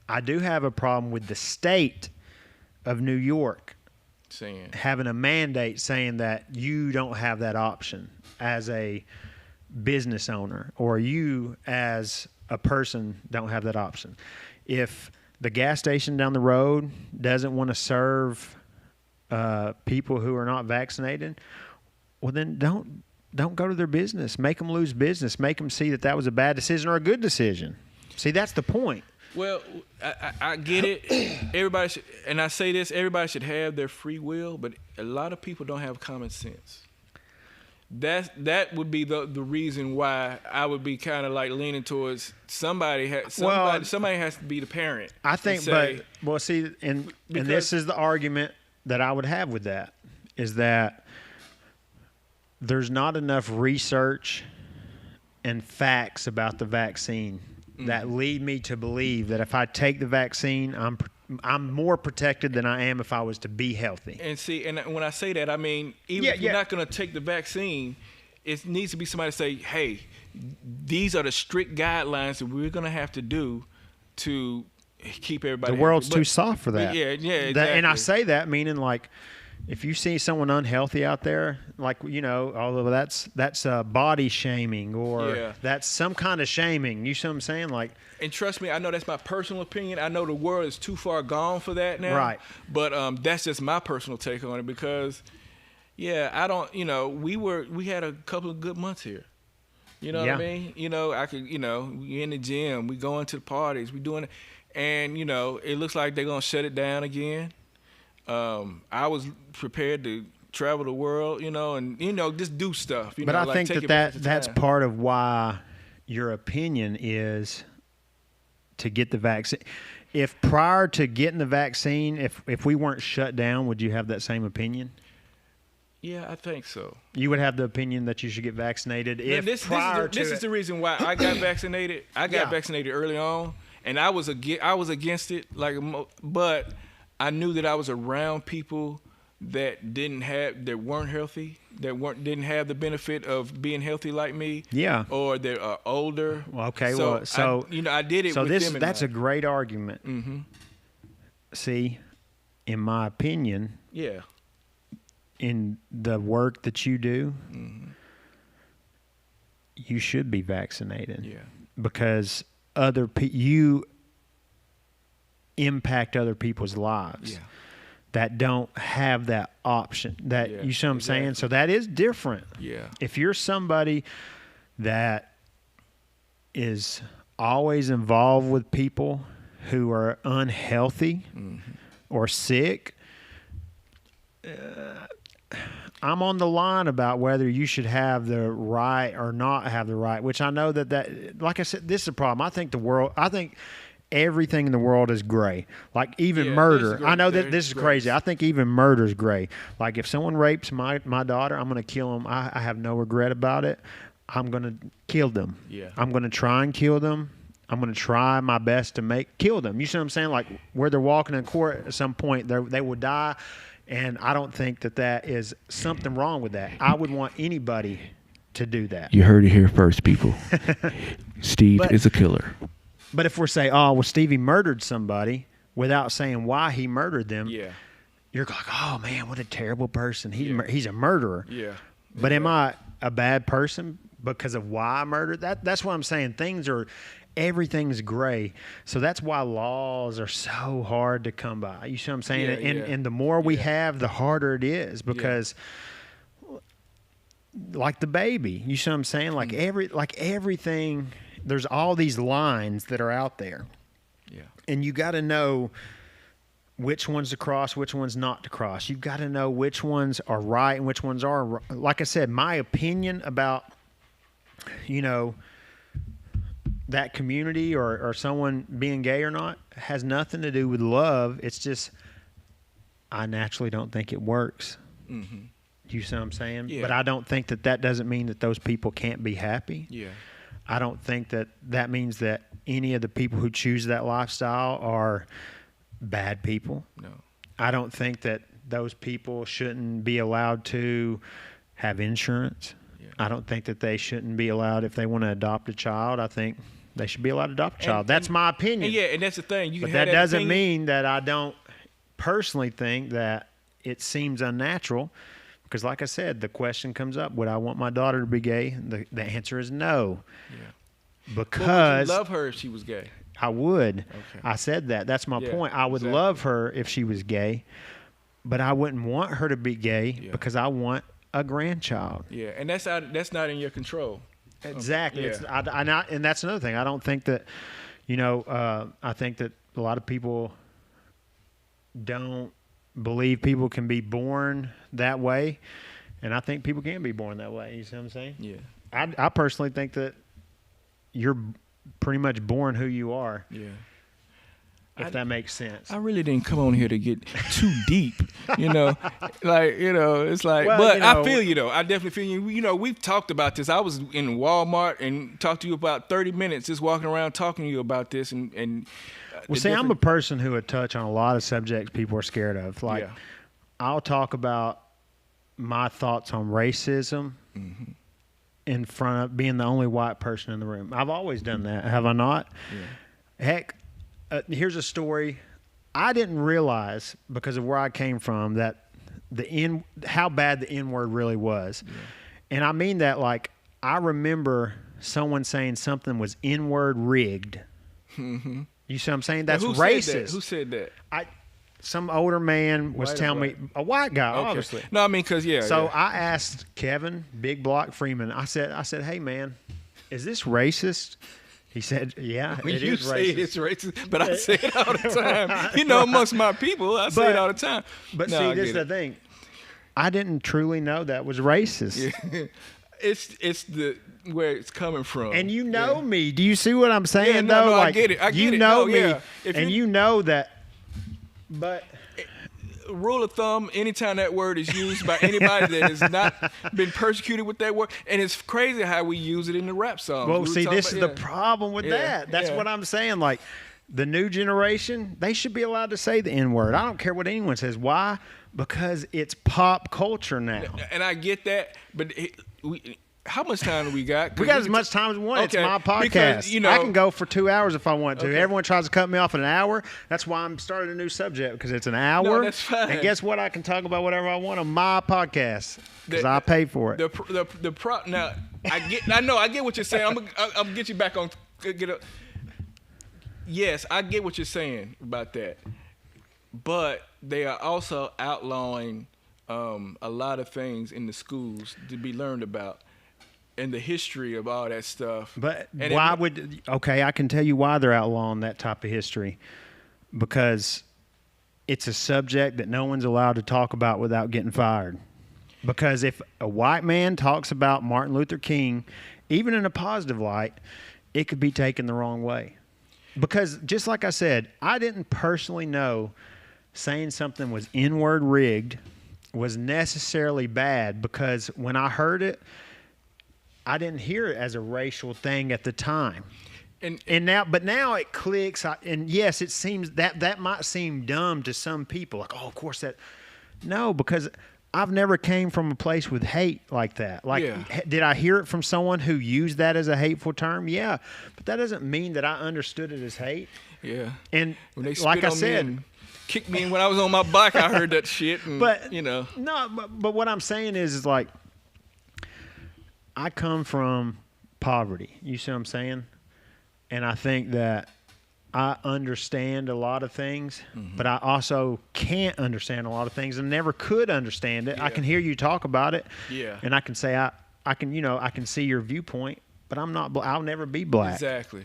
Speaker 1: I do have a problem with the state of New York having a mandate saying that you don't have that option as a business owner, or you as a person don't have that option. If the gas station down the road doesn't want to serve people who are not vaccinated, well, then don't go to their business. Make them lose business. Make them see that was a bad decision or a good decision. See, that's the point.
Speaker 2: Well, I get it. Everybody should, and I say this, everybody should have their free will, but a lot of people don't have common sense. That would be the reason why I would be kind of like leaning towards somebody has to be the parent.
Speaker 1: I think,
Speaker 2: say,
Speaker 1: and this is the argument that I would have with that, is that there's not enough research and facts about the vaccine that lead me to believe that if I take the vaccine, I'm more protected than I am if I was to be healthy.
Speaker 2: And see, and when I say that, I mean, if you're not going to take the vaccine, it needs to be somebody to say, hey, these are the strict guidelines that we're going to have to do to keep everybody
Speaker 1: The world's too soft for that.
Speaker 2: Yeah, exactly.
Speaker 1: And I say that meaning like, if you see someone unhealthy out there, like, although that's body shaming or that's some kind of shaming. You see what I'm saying? Like,
Speaker 2: and trust me, I know that's my personal opinion. I know the world is too far gone for that now.
Speaker 1: Right.
Speaker 2: But that's just my personal take on it because, I don't. We had a couple of good months here. You know what I mean? I could. We in the gym, we going to the parties, we doing it, and it looks like they're gonna shut it down again. I was prepared to travel the world, and just do stuff.
Speaker 1: But I think that's part of why your opinion is to get the vaccine. If prior to getting the vaccine, if we weren't shut down, would you have that same opinion?
Speaker 2: Yeah, I think so.
Speaker 1: You would have the opinion that you should get vaccinated
Speaker 2: this is the reason why I got vaccinated. I got vaccinated early on, and I was against it, but I knew that I was around people that weren't healthy, didn't have the benefit of being healthy like me. Yeah. Or that are older.
Speaker 1: Well, okay.
Speaker 2: I did it.
Speaker 1: So
Speaker 2: with them
Speaker 1: that's a great argument. Mm-hmm. See, in my opinion.
Speaker 2: Yeah.
Speaker 1: In the work that you do, you should be vaccinated.
Speaker 2: Yeah.
Speaker 1: Because you impact other people's lives that don't have that option. You see what I'm saying? So that is different.
Speaker 2: Yeah.
Speaker 1: If you're somebody that is always involved with people who are unhealthy or sick, I'm on the line about whether you should have the right or not have the right, which I know that like I said, this is a problem. I think everything in the world is gray. Like even murder. I know that this is crazy. I think even murder is gray. Like if someone rapes my daughter, I'm going to kill them. I have no regret about it. I'm going to kill them.
Speaker 2: Yeah.
Speaker 1: I'm going to try and kill them. I'm going to try my best to kill them. You see what I'm saying? Like where they're walking in court at some point, they will die. And I don't think that is something wrong with that. I would want anybody to do that.
Speaker 2: You heard it here first, people. Steve is a killer.
Speaker 1: But if we're saying, oh, well, Stevie murdered somebody without saying why he murdered them, you're like, oh, man, what a terrible person. He's a murderer.
Speaker 2: Yeah.
Speaker 1: But am I a bad person because of why I murdered? That's what I'm saying. Everything's gray. So that's why laws are so hard to come by. You see what I'm saying? And the more we have, the harder it is because like the baby, you see what I'm saying? Like everything, there's all these lines that are out there.
Speaker 2: Yeah.
Speaker 1: And you got to know which ones to cross, which ones not to cross. You've got to know which ones are right and which ones are wrong. Like I said, my opinion about, that community or someone being gay or not has nothing to do with love. It's just I naturally don't think it works. Mm-hmm. You see what I'm saying? Yeah. But I don't think that doesn't mean that those people can't be happy.
Speaker 2: Yeah.
Speaker 1: I don't think that means that any of the people who choose that lifestyle are bad people.
Speaker 2: No.
Speaker 1: I don't think that those people shouldn't be allowed to have insurance. Yeah. I don't think that they shouldn't be allowed if they want to adopt a child. I think they should be allowed to adopt a child. That's my opinion.
Speaker 2: And that's the thing.
Speaker 1: But that doesn't mean that I don't personally think that it seems unnatural. Because like I said, the question comes up, would I want my daughter to be gay? The answer is no.
Speaker 2: Yeah.
Speaker 1: Because
Speaker 2: would you love her if she was gay?
Speaker 1: I would.
Speaker 2: Okay.
Speaker 1: I said that. That's my
Speaker 2: Yeah,
Speaker 1: point. I would
Speaker 2: exactly.
Speaker 1: love her if she was gay, but I wouldn't want her to be gay
Speaker 2: Yeah.
Speaker 1: because I want a grandchild.
Speaker 2: Yeah, and that's not in your control.
Speaker 1: Exactly.
Speaker 2: Yeah.
Speaker 1: And that's another thing. I don't think that, I think that a lot of people don't believe people can be born that way. And I think people can be born that way. You see what I'm saying?
Speaker 2: Yeah.
Speaker 1: I personally think that you're pretty much born who you are,
Speaker 2: Yeah.
Speaker 1: if that makes sense.
Speaker 2: I really didn't come on here to get too deep, it's like,
Speaker 1: Well,
Speaker 2: but I feel you though. I definitely feel you. We've talked about this. I was in Walmart and talked to you about 30 minutes just walking around talking to you about this and
Speaker 1: Well, see, I'm a person who would touch on a lot of subjects people are scared of. Like,
Speaker 2: Yeah.
Speaker 1: I'll talk about my thoughts on racism in front of being the only white person in the room. I've always done that, have I not?
Speaker 2: Yeah.
Speaker 1: Heck, here's a story. I didn't realize, because of where I came from, that how bad the N-word really was.
Speaker 2: Yeah.
Speaker 1: And I mean that, like, I remember someone saying something was N-word rigged.
Speaker 2: Mm-hmm.
Speaker 1: You see what I'm saying? That's
Speaker 2: Who
Speaker 1: racist.
Speaker 2: Said that? Who said that?
Speaker 1: Some older man was
Speaker 2: White or
Speaker 1: telling me,
Speaker 2: black?
Speaker 1: a white guy,
Speaker 2: Okay.
Speaker 1: obviously.
Speaker 2: No, I mean, cause
Speaker 1: So
Speaker 2: yeah.
Speaker 1: I asked Kevin, Big Block Freeman. I said, hey man, is this racist? He said, yeah, it
Speaker 2: You
Speaker 1: is
Speaker 2: say
Speaker 1: racist.
Speaker 2: it's racist, but I say it all the time. Amongst my people, I say it all the time.
Speaker 1: But
Speaker 2: No,
Speaker 1: see,
Speaker 2: I
Speaker 1: this is
Speaker 2: get
Speaker 1: the
Speaker 2: it.
Speaker 1: thing. I didn't truly know that was racist.
Speaker 2: Yeah. It's the where it's coming from.
Speaker 1: And you
Speaker 2: Yeah.
Speaker 1: know me. Do you see what I'm saying,
Speaker 2: Yeah, no,
Speaker 1: though?
Speaker 2: no, I
Speaker 1: Like,
Speaker 2: get it. I get
Speaker 1: you
Speaker 2: it.
Speaker 1: know
Speaker 2: No,
Speaker 1: me,
Speaker 2: yeah. If
Speaker 1: and
Speaker 2: you-
Speaker 1: you know that. But
Speaker 2: Rule of thumb, anytime that word is used by anybody that has not been persecuted with that word, and it's crazy how we use it in the rap songs.
Speaker 1: well,
Speaker 2: We were
Speaker 1: see,
Speaker 2: talking
Speaker 1: this is
Speaker 2: about-
Speaker 1: the problem with
Speaker 2: Yeah,
Speaker 1: that. That's
Speaker 2: yeah.
Speaker 1: what I'm saying. Like, the new generation, they should be allowed to say the N-word. I don't care what anyone says. Why? Because it's pop culture now.
Speaker 2: And I get that, but how much time do we got? 'Cause
Speaker 1: We got as much time as we want.
Speaker 2: Okay,
Speaker 1: It's my podcast.
Speaker 2: because,
Speaker 1: I can go for 2 hours if I want to.
Speaker 2: Okay.
Speaker 1: Everyone tries to cut me off in an hour. That's why I'm starting a new subject, because it's an hour.
Speaker 2: No, that's fine.
Speaker 1: And guess what? I can talk about whatever I want on my podcast because I pay for it.
Speaker 2: Now I get what you're saying. I'm gonna get you back on. Get up. Yes, I get what you're saying about that, but they are also outlawing a lot of things in the schools to be learned about, and the history of all that stuff.
Speaker 1: But
Speaker 2: And
Speaker 1: why would? Okay, I can tell you why they're outlawing that type of history, because it's a subject that no one's allowed to talk about without getting fired. Because if a white man talks about Martin Luther King, even in a positive light, it could be taken the wrong way. Because just like I said, I didn't personally know saying something was N-word rigged was necessarily bad, because when I heard it, I didn't hear it as a racial thing at the time. And now it clicks. And yes, it seems that might seem dumb to some people. Like, oh, of course that. No, because I've never came from a place with hate like that. Like,
Speaker 2: Yeah.
Speaker 1: Did I hear it from someone who used that as a hateful term? Yeah, but that doesn't mean that I understood it as hate.
Speaker 2: Yeah.
Speaker 1: And
Speaker 2: When they
Speaker 1: like
Speaker 2: spit
Speaker 1: I
Speaker 2: on me
Speaker 1: said,
Speaker 2: and kicked me when I was on my bike, I heard that shit. And,
Speaker 1: but
Speaker 2: No,
Speaker 1: but what I'm saying is like, I come from poverty. You see what I'm saying? And I think that I understand a lot of things, but I also can't understand a lot of things and never could understand it. I
Speaker 2: Yeah.
Speaker 1: can hear you talk about it,
Speaker 2: Yeah.
Speaker 1: and I can say I can see your viewpoint, but I'm not. I'll never be black.
Speaker 2: Exactly.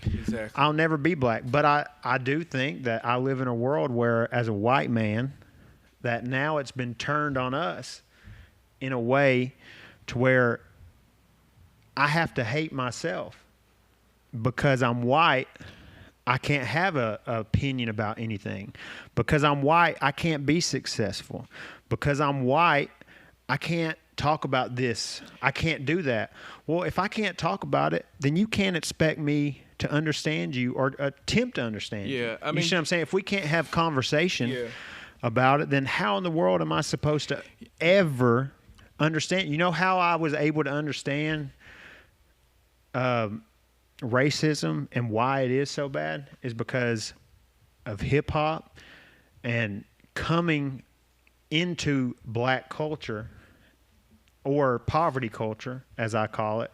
Speaker 1: I'll never be black. But I do think that I live in a world where, as a white man, that now it's been turned on us in a way to where I have to hate myself because I'm white. I can't have a opinion about anything. Because I'm white, I can't be successful. Because I'm white, I can't talk about this. I can't do that. Well, if I can't talk about it, then you can't expect me to understand you or attempt to understand you.
Speaker 2: Yeah, I
Speaker 1: you
Speaker 2: mean-
Speaker 1: see what I'm saying? If we can't have conversation
Speaker 2: Yeah.
Speaker 1: about it, then how in the world am I supposed to ever understand? You know how I was able to understand racism and why it is so bad is because of hip hop and coming into black culture, or poverty culture, as I call it,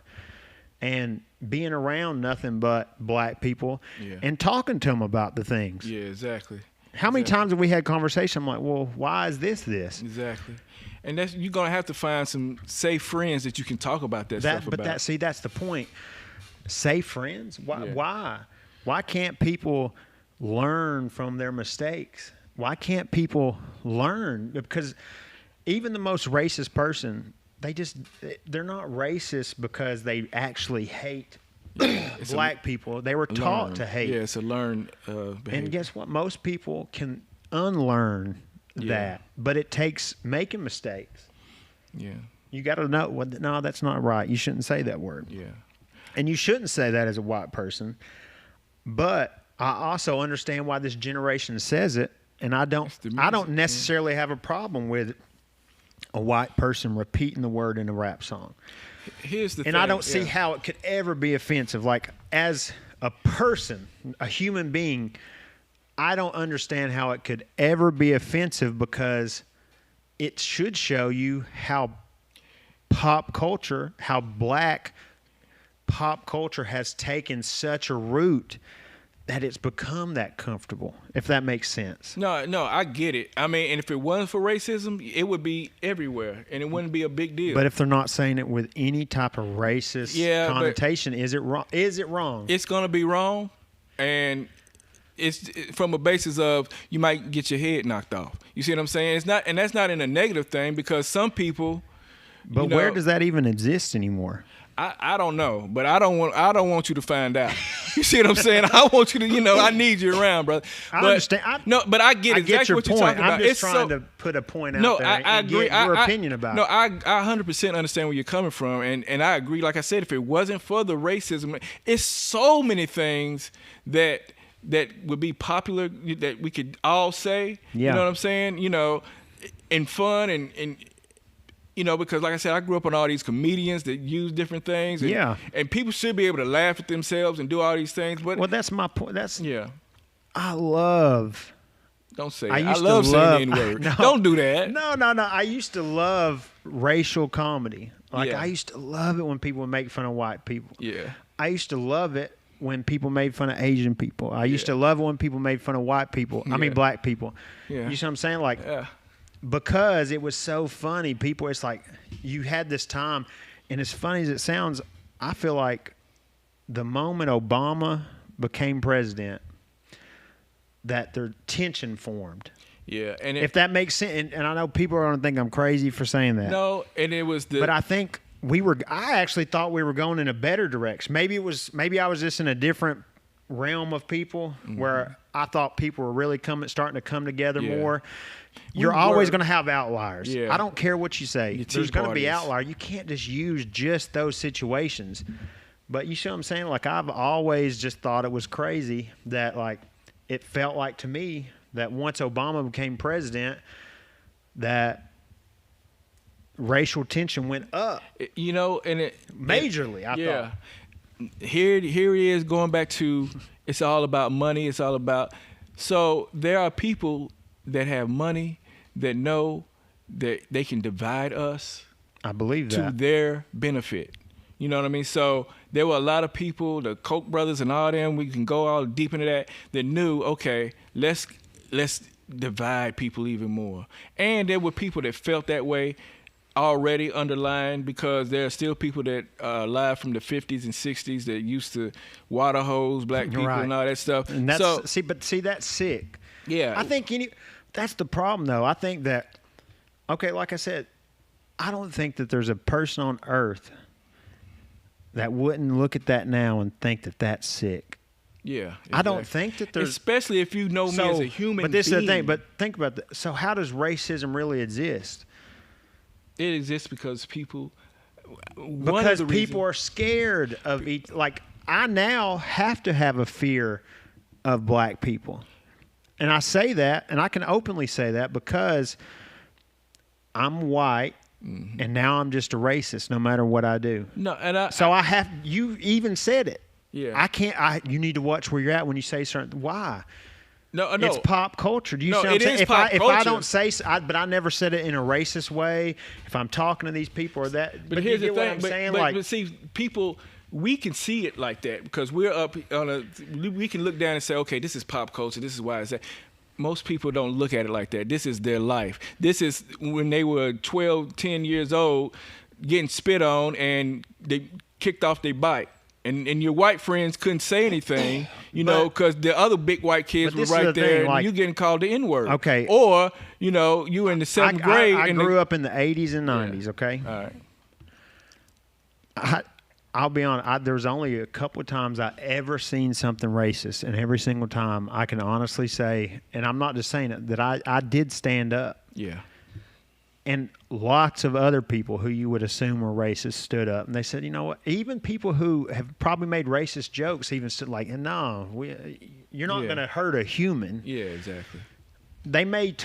Speaker 1: and being around nothing but black people and talking to them about the things.
Speaker 2: Yeah, exactly.
Speaker 1: How many times have we had conversation? I'm like, well, why is this?
Speaker 2: Exactly. And that's, you're going to have to find some safe friends that you can talk about that stuff about.
Speaker 1: But that's the point. Safe friends? Why can't people learn from their mistakes? Why can't people learn? Because even the most racist person, they're not racist because they actually hate black people. They were taught to hate.
Speaker 2: Yeah, it's a learned behavior.
Speaker 1: And guess what? Most people can unlearn that, but it takes making mistakes.
Speaker 2: Yeah.
Speaker 1: You got to know, no, that's not right. You shouldn't say that word.
Speaker 2: Yeah.
Speaker 1: And you shouldn't say that as a white person. But I also understand why this generation says it, and I don't necessarily have a problem with a white person repeating the word in a rap song.
Speaker 2: Here's the thing.
Speaker 1: And I don't see how it could ever be offensive. Like, as a person, a human being, I don't understand how it could ever be offensive, because it should show you how pop culture, how black pop culture has taken such a root that it's become that comfortable, if that makes sense.
Speaker 2: No, I get it. I mean, and if it wasn't for racism, it would be everywhere, and it wouldn't be a big deal.
Speaker 1: But if they're not saying it with any type of racist connotation, is it wrong? Is it wrong?
Speaker 2: It's going to be wrong, and it's from a basis of you might get your head knocked off. You see what I'm saying? It's not, and that's not in a negative thing, because some people.
Speaker 1: But where does that even exist anymore?
Speaker 2: I don't know, but I don't want you to find out. You see what I'm saying? I want you to, I need you around, brother.
Speaker 1: I understand.
Speaker 2: But I get exactly what you're talking about.
Speaker 1: I'm just trying to put a point out there.
Speaker 2: I agree.
Speaker 1: Get your opinion about it.
Speaker 2: No, I 100% understand where you're coming from, and I agree. Like I said, if it wasn't for the racism, it's so many things that would be popular that we could all say.
Speaker 1: Yeah.
Speaker 2: You know what I'm saying? And fun and. Because like I said, I grew up on all these comedians that use different things. And people should be able to laugh at themselves and do all these things. But
Speaker 1: that's my point. I love.
Speaker 2: Don't say it. I love saying the N-word.
Speaker 1: No,
Speaker 2: don't do that.
Speaker 1: No. I used to love racial comedy. I used to love it when people would make fun of white people.
Speaker 2: Yeah.
Speaker 1: I used to love it when people made fun of Asian people. I used to love it when people made fun of white people. I mean, black people.
Speaker 2: Yeah.
Speaker 1: You see what I'm saying? Because it was so funny. People, it's like you had this time, and as funny as it sounds, I feel like the moment Obama became president, that their tension formed.
Speaker 2: Yeah, and
Speaker 1: if that makes sense, and I know people are going to think I'm crazy for saying that.
Speaker 2: No, and it was
Speaker 1: but I think I actually thought we were going in a better direction. Maybe I was just in a different realm of people where I thought people were really starting to come together more. You're always going to have outliers.
Speaker 2: Yeah.
Speaker 1: I don't care what you say. There's going to be outliers. You can't just use just those situations. But you see what I'm saying? Like, I've always just thought it was crazy that, like, it felt like to me that once Obama became president, that racial tension went up.
Speaker 2: And it
Speaker 1: majorly, I thought.
Speaker 2: Here he is going back to, it's all about money. It's all about, so there are people that have money that know that they can divide us.
Speaker 1: I believe that.
Speaker 2: To their benefit. You know what I mean? So there were a lot of people, the Koch brothers and all them, we can go all deep into that knew, okay, let's divide people even more. And there were people that felt that way already underlined, because there are still people that are alive from the 50s and 60s that used to water hose black people and all that stuff.
Speaker 1: And that's, see, that's sick.
Speaker 2: Yeah.
Speaker 1: I think that's the problem, though. I think that, okay, like I said, I don't think that there's a person on earth that wouldn't look at that now and think that that's sick.
Speaker 2: Yeah. Exactly.
Speaker 1: I don't think that there's...
Speaker 2: Especially if you know me as a human being.
Speaker 1: But this is the thing. But think about that. So how does racism really exist?
Speaker 2: It exists because people...
Speaker 1: Because people are scared of each... Like, I now have to have a fear of black people. And I say that, and I can openly say that, because I'm white, and now I'm just a racist no matter what I do.
Speaker 2: No, and
Speaker 1: you even said it.
Speaker 2: Yeah.
Speaker 1: I can't, you need to watch where you're at when you say certain, why?
Speaker 2: No.
Speaker 1: It's pop culture. Do you see what I'm saying? If I don't say, but I never said it in a racist way, if I'm talking to these people or that,
Speaker 2: but here's the thing,
Speaker 1: what I'm saying?
Speaker 2: But see, people we can see it like that because we're up on we can look down and say, okay, this is pop culture. This is why it's that. Most people don't look at it like that. This is their life. This is when they were 12, 10 years old, getting spit on and they kicked off their bike. And your white friends couldn't say anything, because the other big white kids were right there, and you getting called the N-word.
Speaker 1: Okay.
Speaker 2: Or, you in the 7th grade.
Speaker 1: I grew up in the 80s and 90s, okay?
Speaker 2: All right.
Speaker 1: I'll be honest, there was only a couple of times I ever seen something racist, and every single time I can honestly say, and I'm not just saying it, that I did stand up.
Speaker 2: Yeah.
Speaker 1: And lots of other people who you would assume were racist stood up, and they said, you know what? Even people who have probably made racist jokes even stood like, no, you're not going to hurt a human.
Speaker 2: Yeah, exactly.
Speaker 1: They may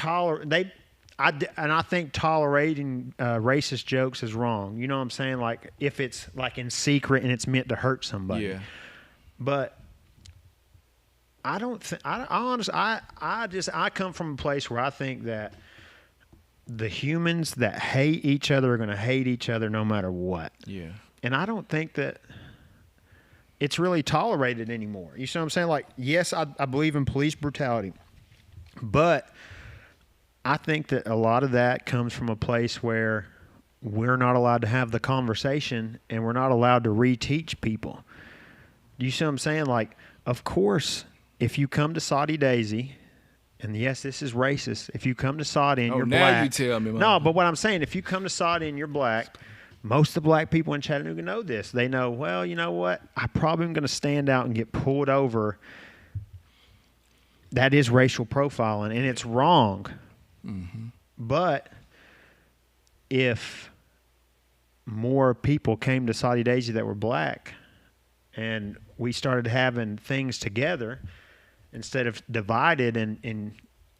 Speaker 1: I think tolerating racist jokes is wrong. You know what I'm saying? Like if it's like in secret and it's meant to hurt somebody.
Speaker 2: Yeah.
Speaker 1: But I don't think. I come from a place where I think that the humans that hate each other are going to hate each other no matter what.
Speaker 2: Yeah.
Speaker 1: And I don't think that it's really tolerated anymore. You see what I'm saying? Like, yes, I believe in police brutality, but I think that a lot of that comes from a place where we're not allowed to have the conversation and we're not allowed to reteach people. Do you see what I'm saying? Like, of course, if you come to Saudi Daisy, and yes, this is racist, if you come to Saudi and you're
Speaker 2: now
Speaker 1: black.
Speaker 2: You tell me, Mom.
Speaker 1: No, but what I'm saying, if you come to Saudi and you're black, most of the black people in Chattanooga know this. They know, well, you know what? I probably am going to stand out and get pulled over. That is racial profiling, and it's wrong.
Speaker 2: Mm-hmm.
Speaker 1: But if more people came to Saudi Daisy that were black and we started having things together instead of divided and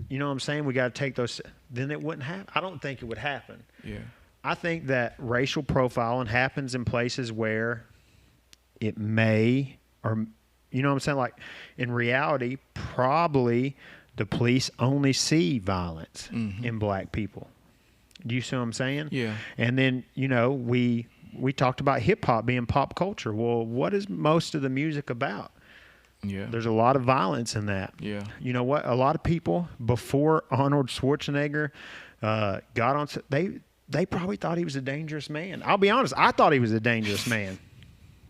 Speaker 1: you know what I'm saying, we got to take those, then it wouldn't happen. I don't think it would happen.
Speaker 2: Yeah.
Speaker 1: I think that racial profiling happens in places where it may, or you know what I'm saying, like in reality, probably the police only see violence in black people. Do you see what I'm saying?
Speaker 2: Yeah.
Speaker 1: And then, we talked about hip hop being pop culture. Well, what is most of the music about?
Speaker 2: Yeah.
Speaker 1: There's a lot of violence in that.
Speaker 2: Yeah.
Speaker 1: You know what? A lot of people before Arnold Schwarzenegger got on, they probably thought he was a dangerous man. I'll be honest. I thought he was a dangerous man.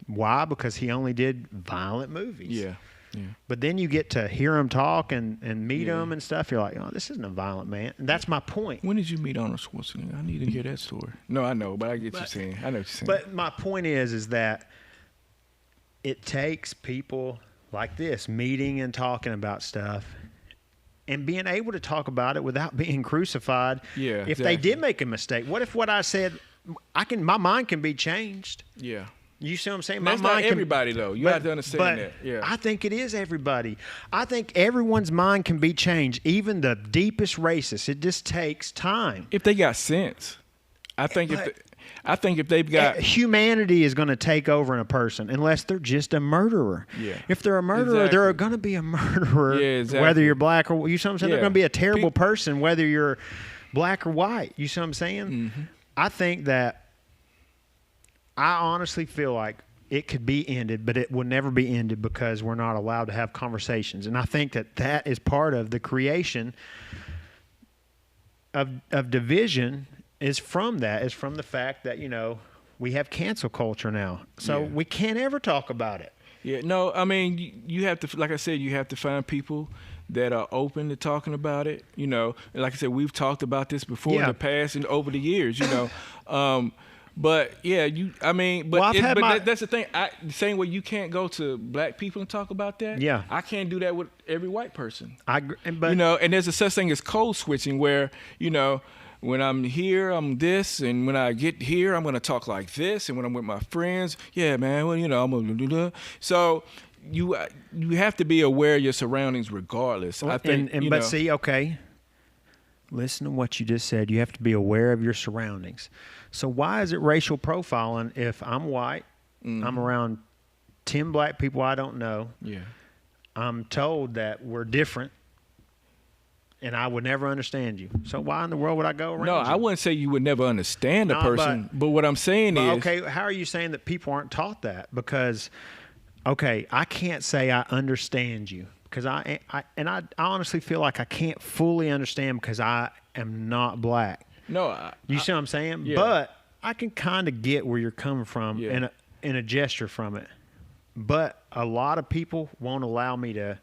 Speaker 1: Why? Because he only did violent movies.
Speaker 2: Yeah. Yeah.
Speaker 1: But then you get to hear him talk and meet him and stuff. You're like, oh, this isn't a violent man. And that's my point.
Speaker 2: When did you meet Arnold Schwarzenegger? I need to hear that story. No, I know, but I get you saying. I know what you're saying.
Speaker 1: But my point is that it takes people like this meeting and talking about stuff and being able to talk about it without being crucified.
Speaker 2: Yeah.
Speaker 1: If they did make a mistake, what if what I said, my mind can be changed?
Speaker 2: Yeah.
Speaker 1: You see what I'm saying?
Speaker 2: That's not everybody, though. You have to understand that. Yeah.
Speaker 1: I think it is everybody. I think everyone's mind can be changed, even the deepest racists. It just takes time.
Speaker 2: If they got sense, I think if they've got
Speaker 1: humanity is going to take over in a person unless they're just a murderer.
Speaker 2: Yeah.
Speaker 1: If they're a murderer, they're going to be a murderer.
Speaker 2: Yeah, exactly.
Speaker 1: Whether you're black or you see what I'm saying?
Speaker 2: Yeah.
Speaker 1: They're going to be a terrible person whether you're black or white. You see what I'm saying?
Speaker 2: Mm-hmm.
Speaker 1: I think that I honestly feel like it could be ended, but it will never be ended because we're not allowed to have conversations. And I think that is part of the creation of division is from the fact that, we have cancel culture now. So we can't ever talk about it.
Speaker 2: Yeah, no, I mean, you have to, like I said, you have to find people that are open to talking about it. And like I said, we've talked about this before in the past and over the years, But yeah, that's the thing. The same way you can't go to black people and talk about that.
Speaker 1: Yeah,
Speaker 2: I can't do that with every white person.
Speaker 1: I agree, but
Speaker 2: and there's a such thing as code switching, where when I'm here, I'm this, and when I get here, I'm gonna talk like this, and when I'm with my friends, yeah, man, well, I'm gonna do that. So you have to be aware of your surroundings, regardless. I think,
Speaker 1: but see, okay. Listen to what you just said. You have to be aware of your surroundings. So why is it racial profiling if I'm white, I'm around 10 black people I don't know,
Speaker 2: yeah,
Speaker 1: I'm told that we're different, and I would never understand you. So why in the world would I go around
Speaker 2: No,
Speaker 1: you?
Speaker 2: I wouldn't say you would never understand a
Speaker 1: No,
Speaker 2: person, but what I'm saying is,
Speaker 1: okay, how are you saying that people aren't taught that? Because, okay, I can't say I understand you because I honestly feel like I can't fully understand because I am not black.
Speaker 2: no,
Speaker 1: You see what I'm saying?
Speaker 2: Yeah.
Speaker 1: But I can kind of get where you're coming from
Speaker 2: Yeah.
Speaker 1: in a gesture from it. But a lot of people won't allow me to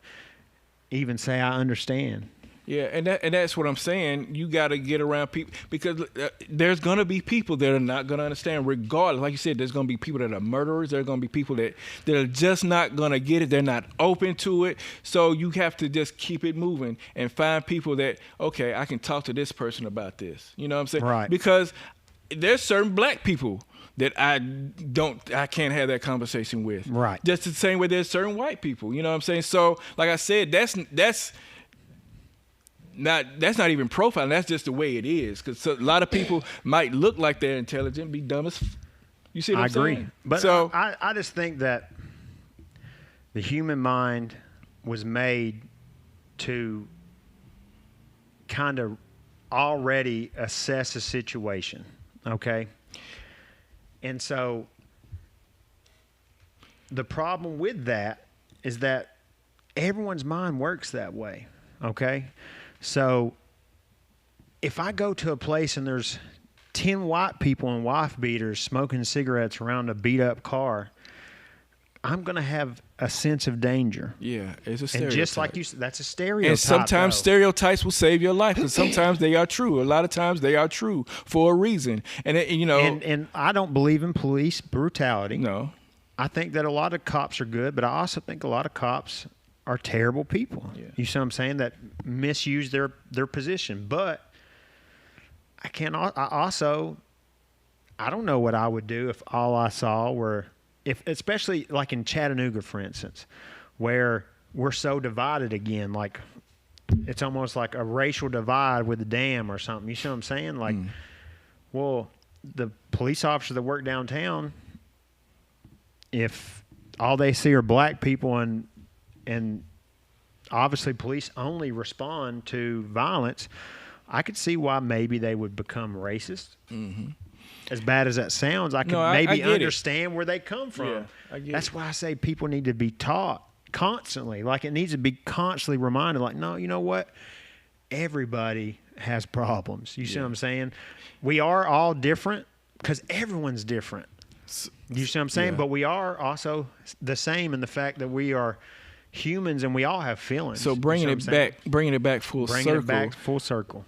Speaker 1: even say I understand.
Speaker 2: yeah, and that's what I'm saying. You got to get around people because there's gonna be people that are not gonna understand. Regardless, like you said, there's gonna be people that are murderers. There's gonna be people that are just not gonna get it. They're not open to it. So you have to just keep it moving and find people that, okay, I can talk to this person about this. You know what I'm saying?
Speaker 1: Right.
Speaker 2: Because there's certain black people that I can't have that conversation with.
Speaker 1: Right.
Speaker 2: Just the same way there's certain white people. You know what I'm saying? So like I said, that's not even profiling. That's just the way it is. Because a lot of people might look like they're intelligent, be dumb as. You see what
Speaker 1: I
Speaker 2: I'm
Speaker 1: agree.
Speaker 2: saying?
Speaker 1: But
Speaker 2: so
Speaker 1: I just think that the human mind was made to kind of already assess a situation, okay? And so the problem with that is that everyone's mind works that way, okay? So if I go to a place and there's 10 white people in wife beaters smoking cigarettes around a beat up car, I'm going to have a sense of danger.
Speaker 2: yeah, it's a stereotype.
Speaker 1: And just like you said, that's a stereotype.
Speaker 2: and sometimes
Speaker 1: though.
Speaker 2: stereotypes will save your life, because sometimes they are true. A lot of times they are true for a reason. And you know,
Speaker 1: And I don't believe in police brutality.
Speaker 2: no,
Speaker 1: I think that a lot of cops are good, but I also think a lot of cops are terrible people.
Speaker 2: Yeah.
Speaker 1: You see what I'm saying? That misuse their position. But I don't know what I would do if all I saw were, especially like in Chattanooga, for instance, where we're so divided again, like it's almost like a racial divide with a dam or something. You see what I'm saying? Like, well, the police officers that work downtown, if all they see are black people and obviously police only respond to violence, I could see why maybe they would become racist. Mm-hmm. As bad as that sounds, I can
Speaker 2: I
Speaker 1: maybe
Speaker 2: get it.
Speaker 1: understand where they come from.
Speaker 2: Yeah, I get
Speaker 1: That's
Speaker 2: it.
Speaker 1: why I say people need to be taught constantly. Like, it needs to be constantly reminded, like, no, you know what? Everybody has problems. You see what I'm saying? We are all different because everyone's different. You see what I'm saying?
Speaker 2: Yeah.
Speaker 1: But we are also the same in the fact that we are humans and we all have feelings.
Speaker 2: so
Speaker 1: You
Speaker 2: bringing
Speaker 1: see
Speaker 2: it
Speaker 1: what I'm saying?
Speaker 2: back, bringing it back full
Speaker 1: Bringing
Speaker 2: circle.
Speaker 1: it back full circle.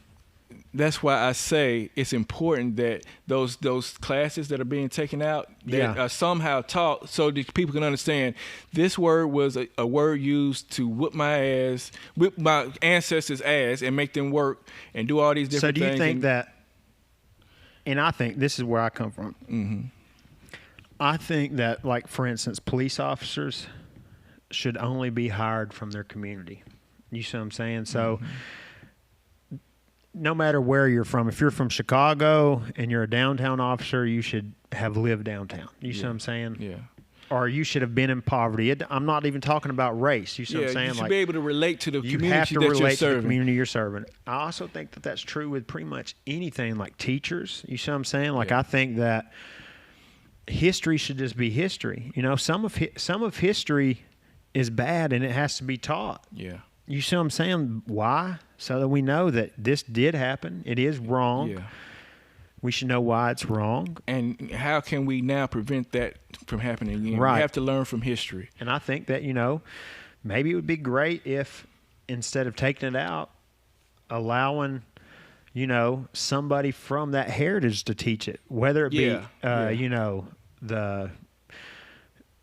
Speaker 2: That's why I say it's important that those classes that are being taken out that are somehow taught so that people can understand this word was a word used to whip my ancestors' ass and make them work and do all these different things.
Speaker 1: So do you think that, and I think this is where I come from.
Speaker 2: Mm-hmm.
Speaker 1: I think that, like, for instance, police officers should only be hired from their community. You see what I'm saying? So no matter where you're from, if you're from Chicago and you're a downtown officer, you should have lived downtown. You see what I'm saying?
Speaker 2: Yeah.
Speaker 1: Or you should have been in poverty. I'm not even talking about race. You see what I'm saying?
Speaker 2: You should be able to relate to the
Speaker 1: you
Speaker 2: community
Speaker 1: have to
Speaker 2: that you're
Speaker 1: relate to the
Speaker 2: serving.
Speaker 1: community you're serving. I also think that that's true with pretty much anything, like teachers. You see what I'm saying? Like, I think that history should just be history. You know, some of history is bad and it has to be taught.
Speaker 2: Yeah.
Speaker 1: You see what I'm saying? Why? So that we know that this did happen. It is wrong.
Speaker 2: Yeah.
Speaker 1: We should know why it's wrong.
Speaker 2: And how can we now prevent that from happening again?
Speaker 1: Right.
Speaker 2: We have to learn from history.
Speaker 1: And I think that, you know, maybe it would be great if instead of taking it out, allowing, you know, somebody from that heritage to teach it, whether it be, you know,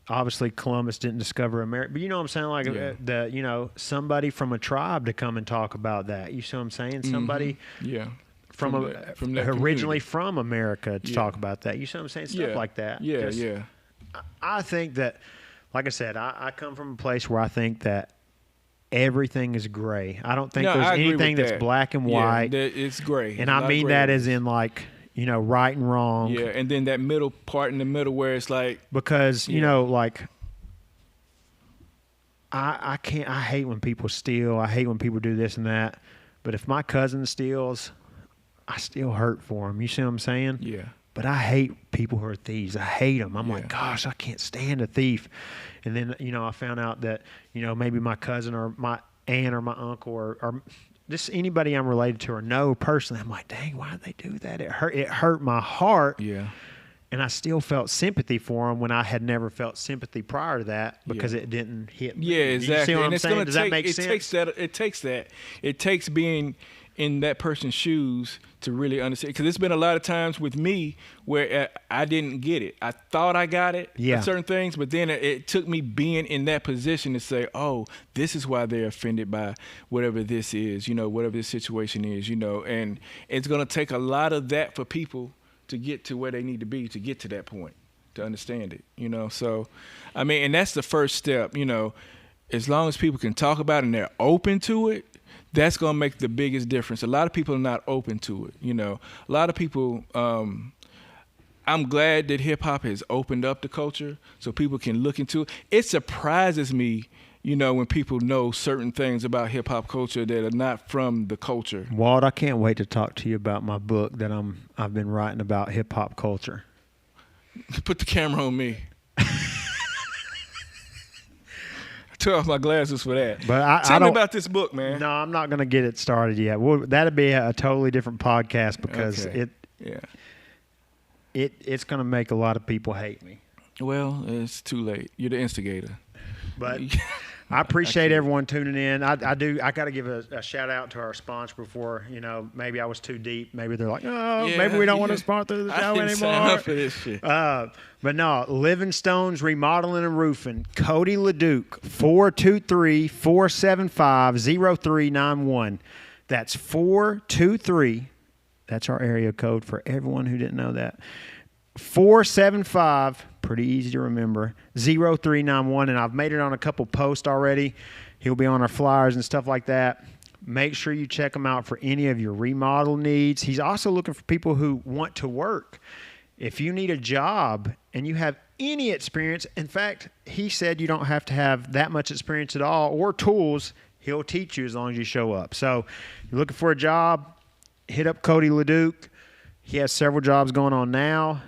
Speaker 1: obviously Columbus didn't discover America, but you know what I'm saying? Like you know, somebody from a tribe to come and talk about that. You see what I'm saying? Somebody from
Speaker 2: that
Speaker 1: originally
Speaker 2: community.
Speaker 1: from America to talk about that. You see what I'm saying? Stuff like that.
Speaker 2: Yeah,
Speaker 1: 'Cause
Speaker 2: yeah.
Speaker 1: I think that, like I said, I come from a place where I think that everything is gray. I don't think
Speaker 2: No,
Speaker 1: there's
Speaker 2: I agree
Speaker 1: anything
Speaker 2: with
Speaker 1: that's
Speaker 2: that.
Speaker 1: black and white.
Speaker 2: Yeah, it's gray.
Speaker 1: And
Speaker 2: There's a
Speaker 1: I
Speaker 2: lot of
Speaker 1: mean
Speaker 2: gray
Speaker 1: that
Speaker 2: areas.
Speaker 1: as in, like, you know, right and wrong.
Speaker 2: Yeah, and then that middle part in the middle where it's like,
Speaker 1: Because, you know, like, I hate when people steal. I hate when people do this and that. But if my cousin steals, I still hurt for him. You see what I'm saying?
Speaker 2: Yeah.
Speaker 1: But I hate people who are thieves. I hate them. I'm
Speaker 2: Yeah.
Speaker 1: like, gosh, I can't stand a thief. And then, I found out that, maybe my cousin or my aunt or my uncle or just anybody I'm related to or know personally, I'm like, dang, why did they do that? It hurt my heart.
Speaker 2: Yeah.
Speaker 1: And I still felt sympathy for them when I had never felt sympathy prior to that because it didn't hit me.
Speaker 2: Yeah, exactly.
Speaker 1: You see what
Speaker 2: and
Speaker 1: I'm
Speaker 2: it's
Speaker 1: saying?
Speaker 2: gonna
Speaker 1: Does
Speaker 2: take,
Speaker 1: that make sense?
Speaker 2: It takes being in that person's shoes to really understand. Because there's been a lot of times with me where I didn't get it. I thought I got it, certain things, but then it took me being in that position to say, oh, this is why they're offended by whatever this is, whatever this situation is, and it's going to take a lot of that for people to get to where they need to be to get to that point, to understand it, So, I mean, and that's the first step, as long as people can talk about it and they're open to it, that's going to make the biggest difference. A lot of people are not open to it, A lot of people, I'm glad that hip-hop has opened up the culture so people can look into it. It surprises me, when people know certain things about hip-hop culture that are not from the culture.
Speaker 1: Walt, I can't wait to talk to you about my book that I've been writing about hip-hop culture.
Speaker 2: Put the camera on me. Took off my glasses for that.
Speaker 1: But
Speaker 2: Tell me about this book, man.
Speaker 1: No, I'm not going to get it started yet. Well, that'd be a totally different podcast because it's going to make a lot of people hate me.
Speaker 2: Well, it's too late. You're the instigator.
Speaker 1: But I appreciate everyone tuning in. I got to give a shout out to our sponsor before, maybe I was too deep. Maybe they're like, maybe we don't want to sponsor the show anymore.
Speaker 2: Sign up for this shit.
Speaker 1: But no, Living Stones Remodeling and Roofing, Cody LeDuc, 423-475-0391. That's 423. That's our area code for everyone who didn't know that. 475, pretty easy to remember, 0391. And I've made it on a couple posts already. He'll be on our flyers and stuff like that. Make sure you check him out for any of your remodel needs. He's also looking for people who want to work. If you need a job and you have any experience, in fact, he said you don't have to have that much experience at all or tools. He'll teach you as long as you show up. So you're looking for a job, hit up Cody LeDuc. He has several jobs going on now.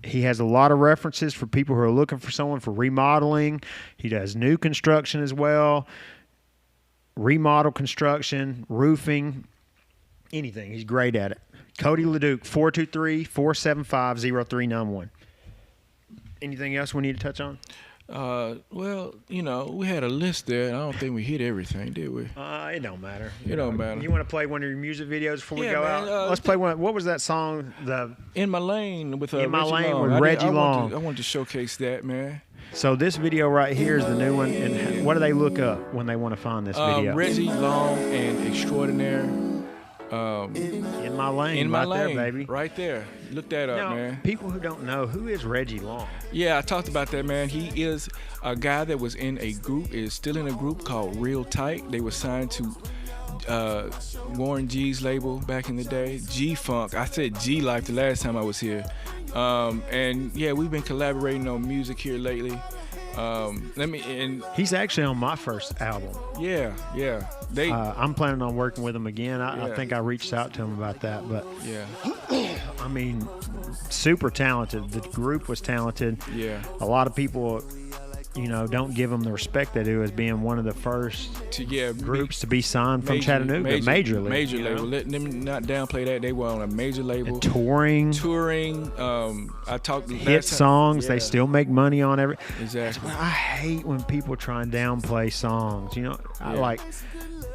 Speaker 1: He has a lot of references for people who are looking for someone for remodeling. He does new construction as well, remodel construction, roofing, anything. He's great at it. Cody LeDuc, 423-475-0391. Anything else we need to touch on?
Speaker 2: Well, we had a list there, and I don't think we hit everything, did we?
Speaker 1: It don't matter.
Speaker 2: It don't matter.
Speaker 1: You want to play one of your music videos before we go
Speaker 2: man,
Speaker 1: out? Let's play one. What was that song?
Speaker 2: In My Lane with
Speaker 1: In My
Speaker 2: Reggie
Speaker 1: Lane
Speaker 2: Long.
Speaker 1: with Reggie Long.
Speaker 2: I wanted to showcase that, man.
Speaker 1: So this video right here is the new one. And what do they look up when they want to find this video?
Speaker 2: Reggie Long and Extraordinaire.
Speaker 1: In My Lane.
Speaker 2: In My
Speaker 1: right
Speaker 2: Lane,
Speaker 1: there, baby.
Speaker 2: right there. Look that up,
Speaker 1: Now,
Speaker 2: man.
Speaker 1: people who don't know, who is Reggie Long?
Speaker 2: Yeah, I talked about that, man. He is a guy that was in a group, is still in a group called Real Tight. They were signed to Warren G's label back in the day, G-Funk. I said G-Life the last time I was here. And yeah, we've been collaborating on music here lately.
Speaker 1: He's actually on my first album.
Speaker 2: Yeah.
Speaker 1: I'm planning on working with him again. I think I reached out to him about that, but
Speaker 2: yeah.
Speaker 1: I mean, super talented. The group was talented.
Speaker 2: Yeah.
Speaker 1: A lot of people, don't give them the respect they do as being one of the first groups to be signed from Chattanooga, major label.
Speaker 2: Major label. Let them not downplay that. They were on a major label.
Speaker 1: And touring.
Speaker 2: I talked
Speaker 1: hit songs. They still make money on every.
Speaker 2: Exactly.
Speaker 1: I hate when people try and downplay songs. I like.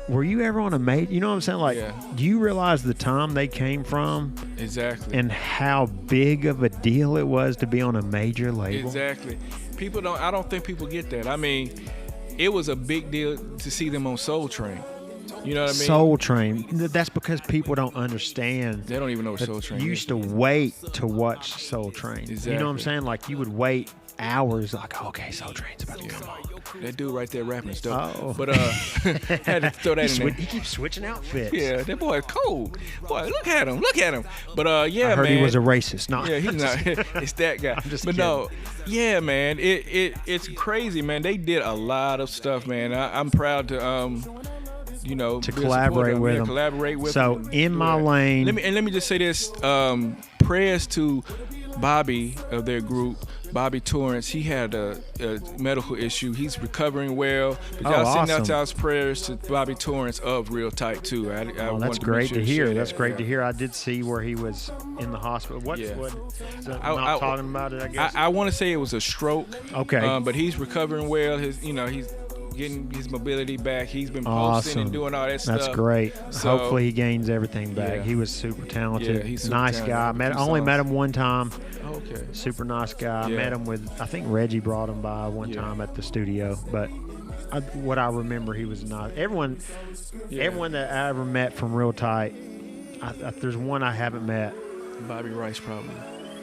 Speaker 1: Were you ever on a major? You know what I'm saying? Like, do you realize the time they came from?
Speaker 2: Exactly.
Speaker 1: And how big of a deal it was to be on a major label?
Speaker 2: Exactly. I don't think people get that. I mean, it was a big deal to see them on Soul Train. You know what I mean?
Speaker 1: Soul Train. That's because people don't understand.
Speaker 2: They don't even know what Soul Train is.
Speaker 1: You used to wait to watch Soul Train.
Speaker 2: Exactly.
Speaker 1: You know what I'm saying? Like, you would wait hours, like, okay, Soul Train's about to come on.
Speaker 2: That dude right there rapping stuff.
Speaker 1: Oh.
Speaker 2: But had to throw that in there.
Speaker 1: He keeps switching outfits.
Speaker 2: Yeah, that boy is cold. Boy, look at him. But
Speaker 1: I heard he was a racist. No.
Speaker 2: Yeah, he's not. It's that guy.
Speaker 1: I'm just
Speaker 2: but
Speaker 1: kidding.
Speaker 2: No, yeah, man. It's crazy, man. They did a lot of stuff, man. I'm proud to you know,
Speaker 1: to
Speaker 2: be a
Speaker 1: collaborate
Speaker 2: supporter.
Speaker 1: with
Speaker 2: Yeah,
Speaker 1: them.
Speaker 2: collaborate with
Speaker 1: So
Speaker 2: them.
Speaker 1: in
Speaker 2: Do
Speaker 1: my
Speaker 2: that.
Speaker 1: lane.
Speaker 2: Let me just say this: prayers to Bobby of their group, Bobby Torrance. He had a medical issue. He's recovering well. But y'all send out
Speaker 1: awesome.
Speaker 2: y'all's prayers to Bobby Torrance of Real Tight too. I
Speaker 1: Oh,
Speaker 2: wanted
Speaker 1: that's
Speaker 2: to
Speaker 1: great
Speaker 2: make sure
Speaker 1: to hear.
Speaker 2: share
Speaker 1: That's
Speaker 2: that.
Speaker 1: great
Speaker 2: Yeah.
Speaker 1: to hear. I did see where he was in the hospital. What?
Speaker 2: Yeah.
Speaker 1: I'm not talking about it, I guess.
Speaker 2: I want to say it was a stroke.
Speaker 1: Okay.
Speaker 2: But he's recovering well. He's getting his mobility back. He's been posting
Speaker 1: Awesome.
Speaker 2: and doing all that stuff.
Speaker 1: That's great.
Speaker 2: So-
Speaker 1: Hopefully he gains everything back.
Speaker 2: Yeah.
Speaker 1: He was super talented.
Speaker 2: Yeah, he's super
Speaker 1: nice
Speaker 2: talented.
Speaker 1: guy.
Speaker 2: A few
Speaker 1: Only
Speaker 2: songs.
Speaker 1: met him one time.
Speaker 2: Okay.
Speaker 1: Super nice guy.
Speaker 2: Yeah.
Speaker 1: Met him with, I think Reggie brought him by one
Speaker 2: Yeah.
Speaker 1: time at the studio. But what I remember, he was not. Everyone that I ever met from Real Tight, there's one I haven't met.
Speaker 2: Bobby Rice probably.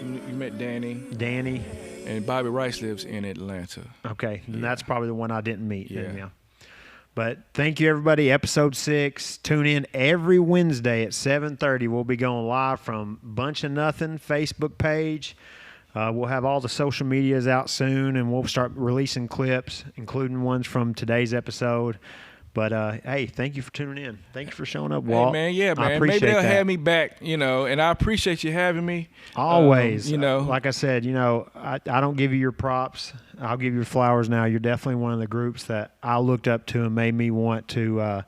Speaker 2: You met Danny,
Speaker 1: Danny.
Speaker 2: and Bobby Rice lives in Atlanta.
Speaker 1: Okay, and that's probably the one I didn't meet. then,
Speaker 2: Yeah.
Speaker 1: But thank you, everybody. Episode 6. Tune in every Wednesday at 7:30. We'll be going live from Buncha Nothing Facebook page. We'll have all the social medias out soon, and we'll start releasing clips, including ones from today's episode. But, hey, thank you for tuning in. Thank you for showing up, Walt.
Speaker 2: Hey, man, yeah,
Speaker 1: I
Speaker 2: man.
Speaker 1: appreciate
Speaker 2: Maybe they'll
Speaker 1: that.
Speaker 2: have me back, and I appreciate you having me.
Speaker 1: Always.
Speaker 2: You know.
Speaker 1: Like I said, I don't give you your props. I'll give you your flowers now. You're definitely one of the groups that I looked up to and made me want to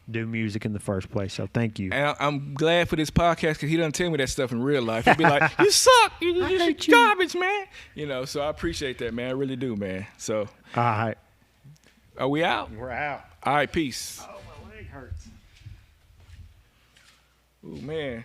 Speaker 1: do music in the first place. So thank you.
Speaker 2: And I'm glad for this podcast because he doesn't tell me that stuff in real life. He'd be like, "You suck. You're garbage, man." So I appreciate that, man. I really do, man. So
Speaker 1: All right.
Speaker 2: are we out?
Speaker 1: We're out.
Speaker 2: All right, peace.
Speaker 1: Oh, my leg hurts.
Speaker 2: Ooh, man.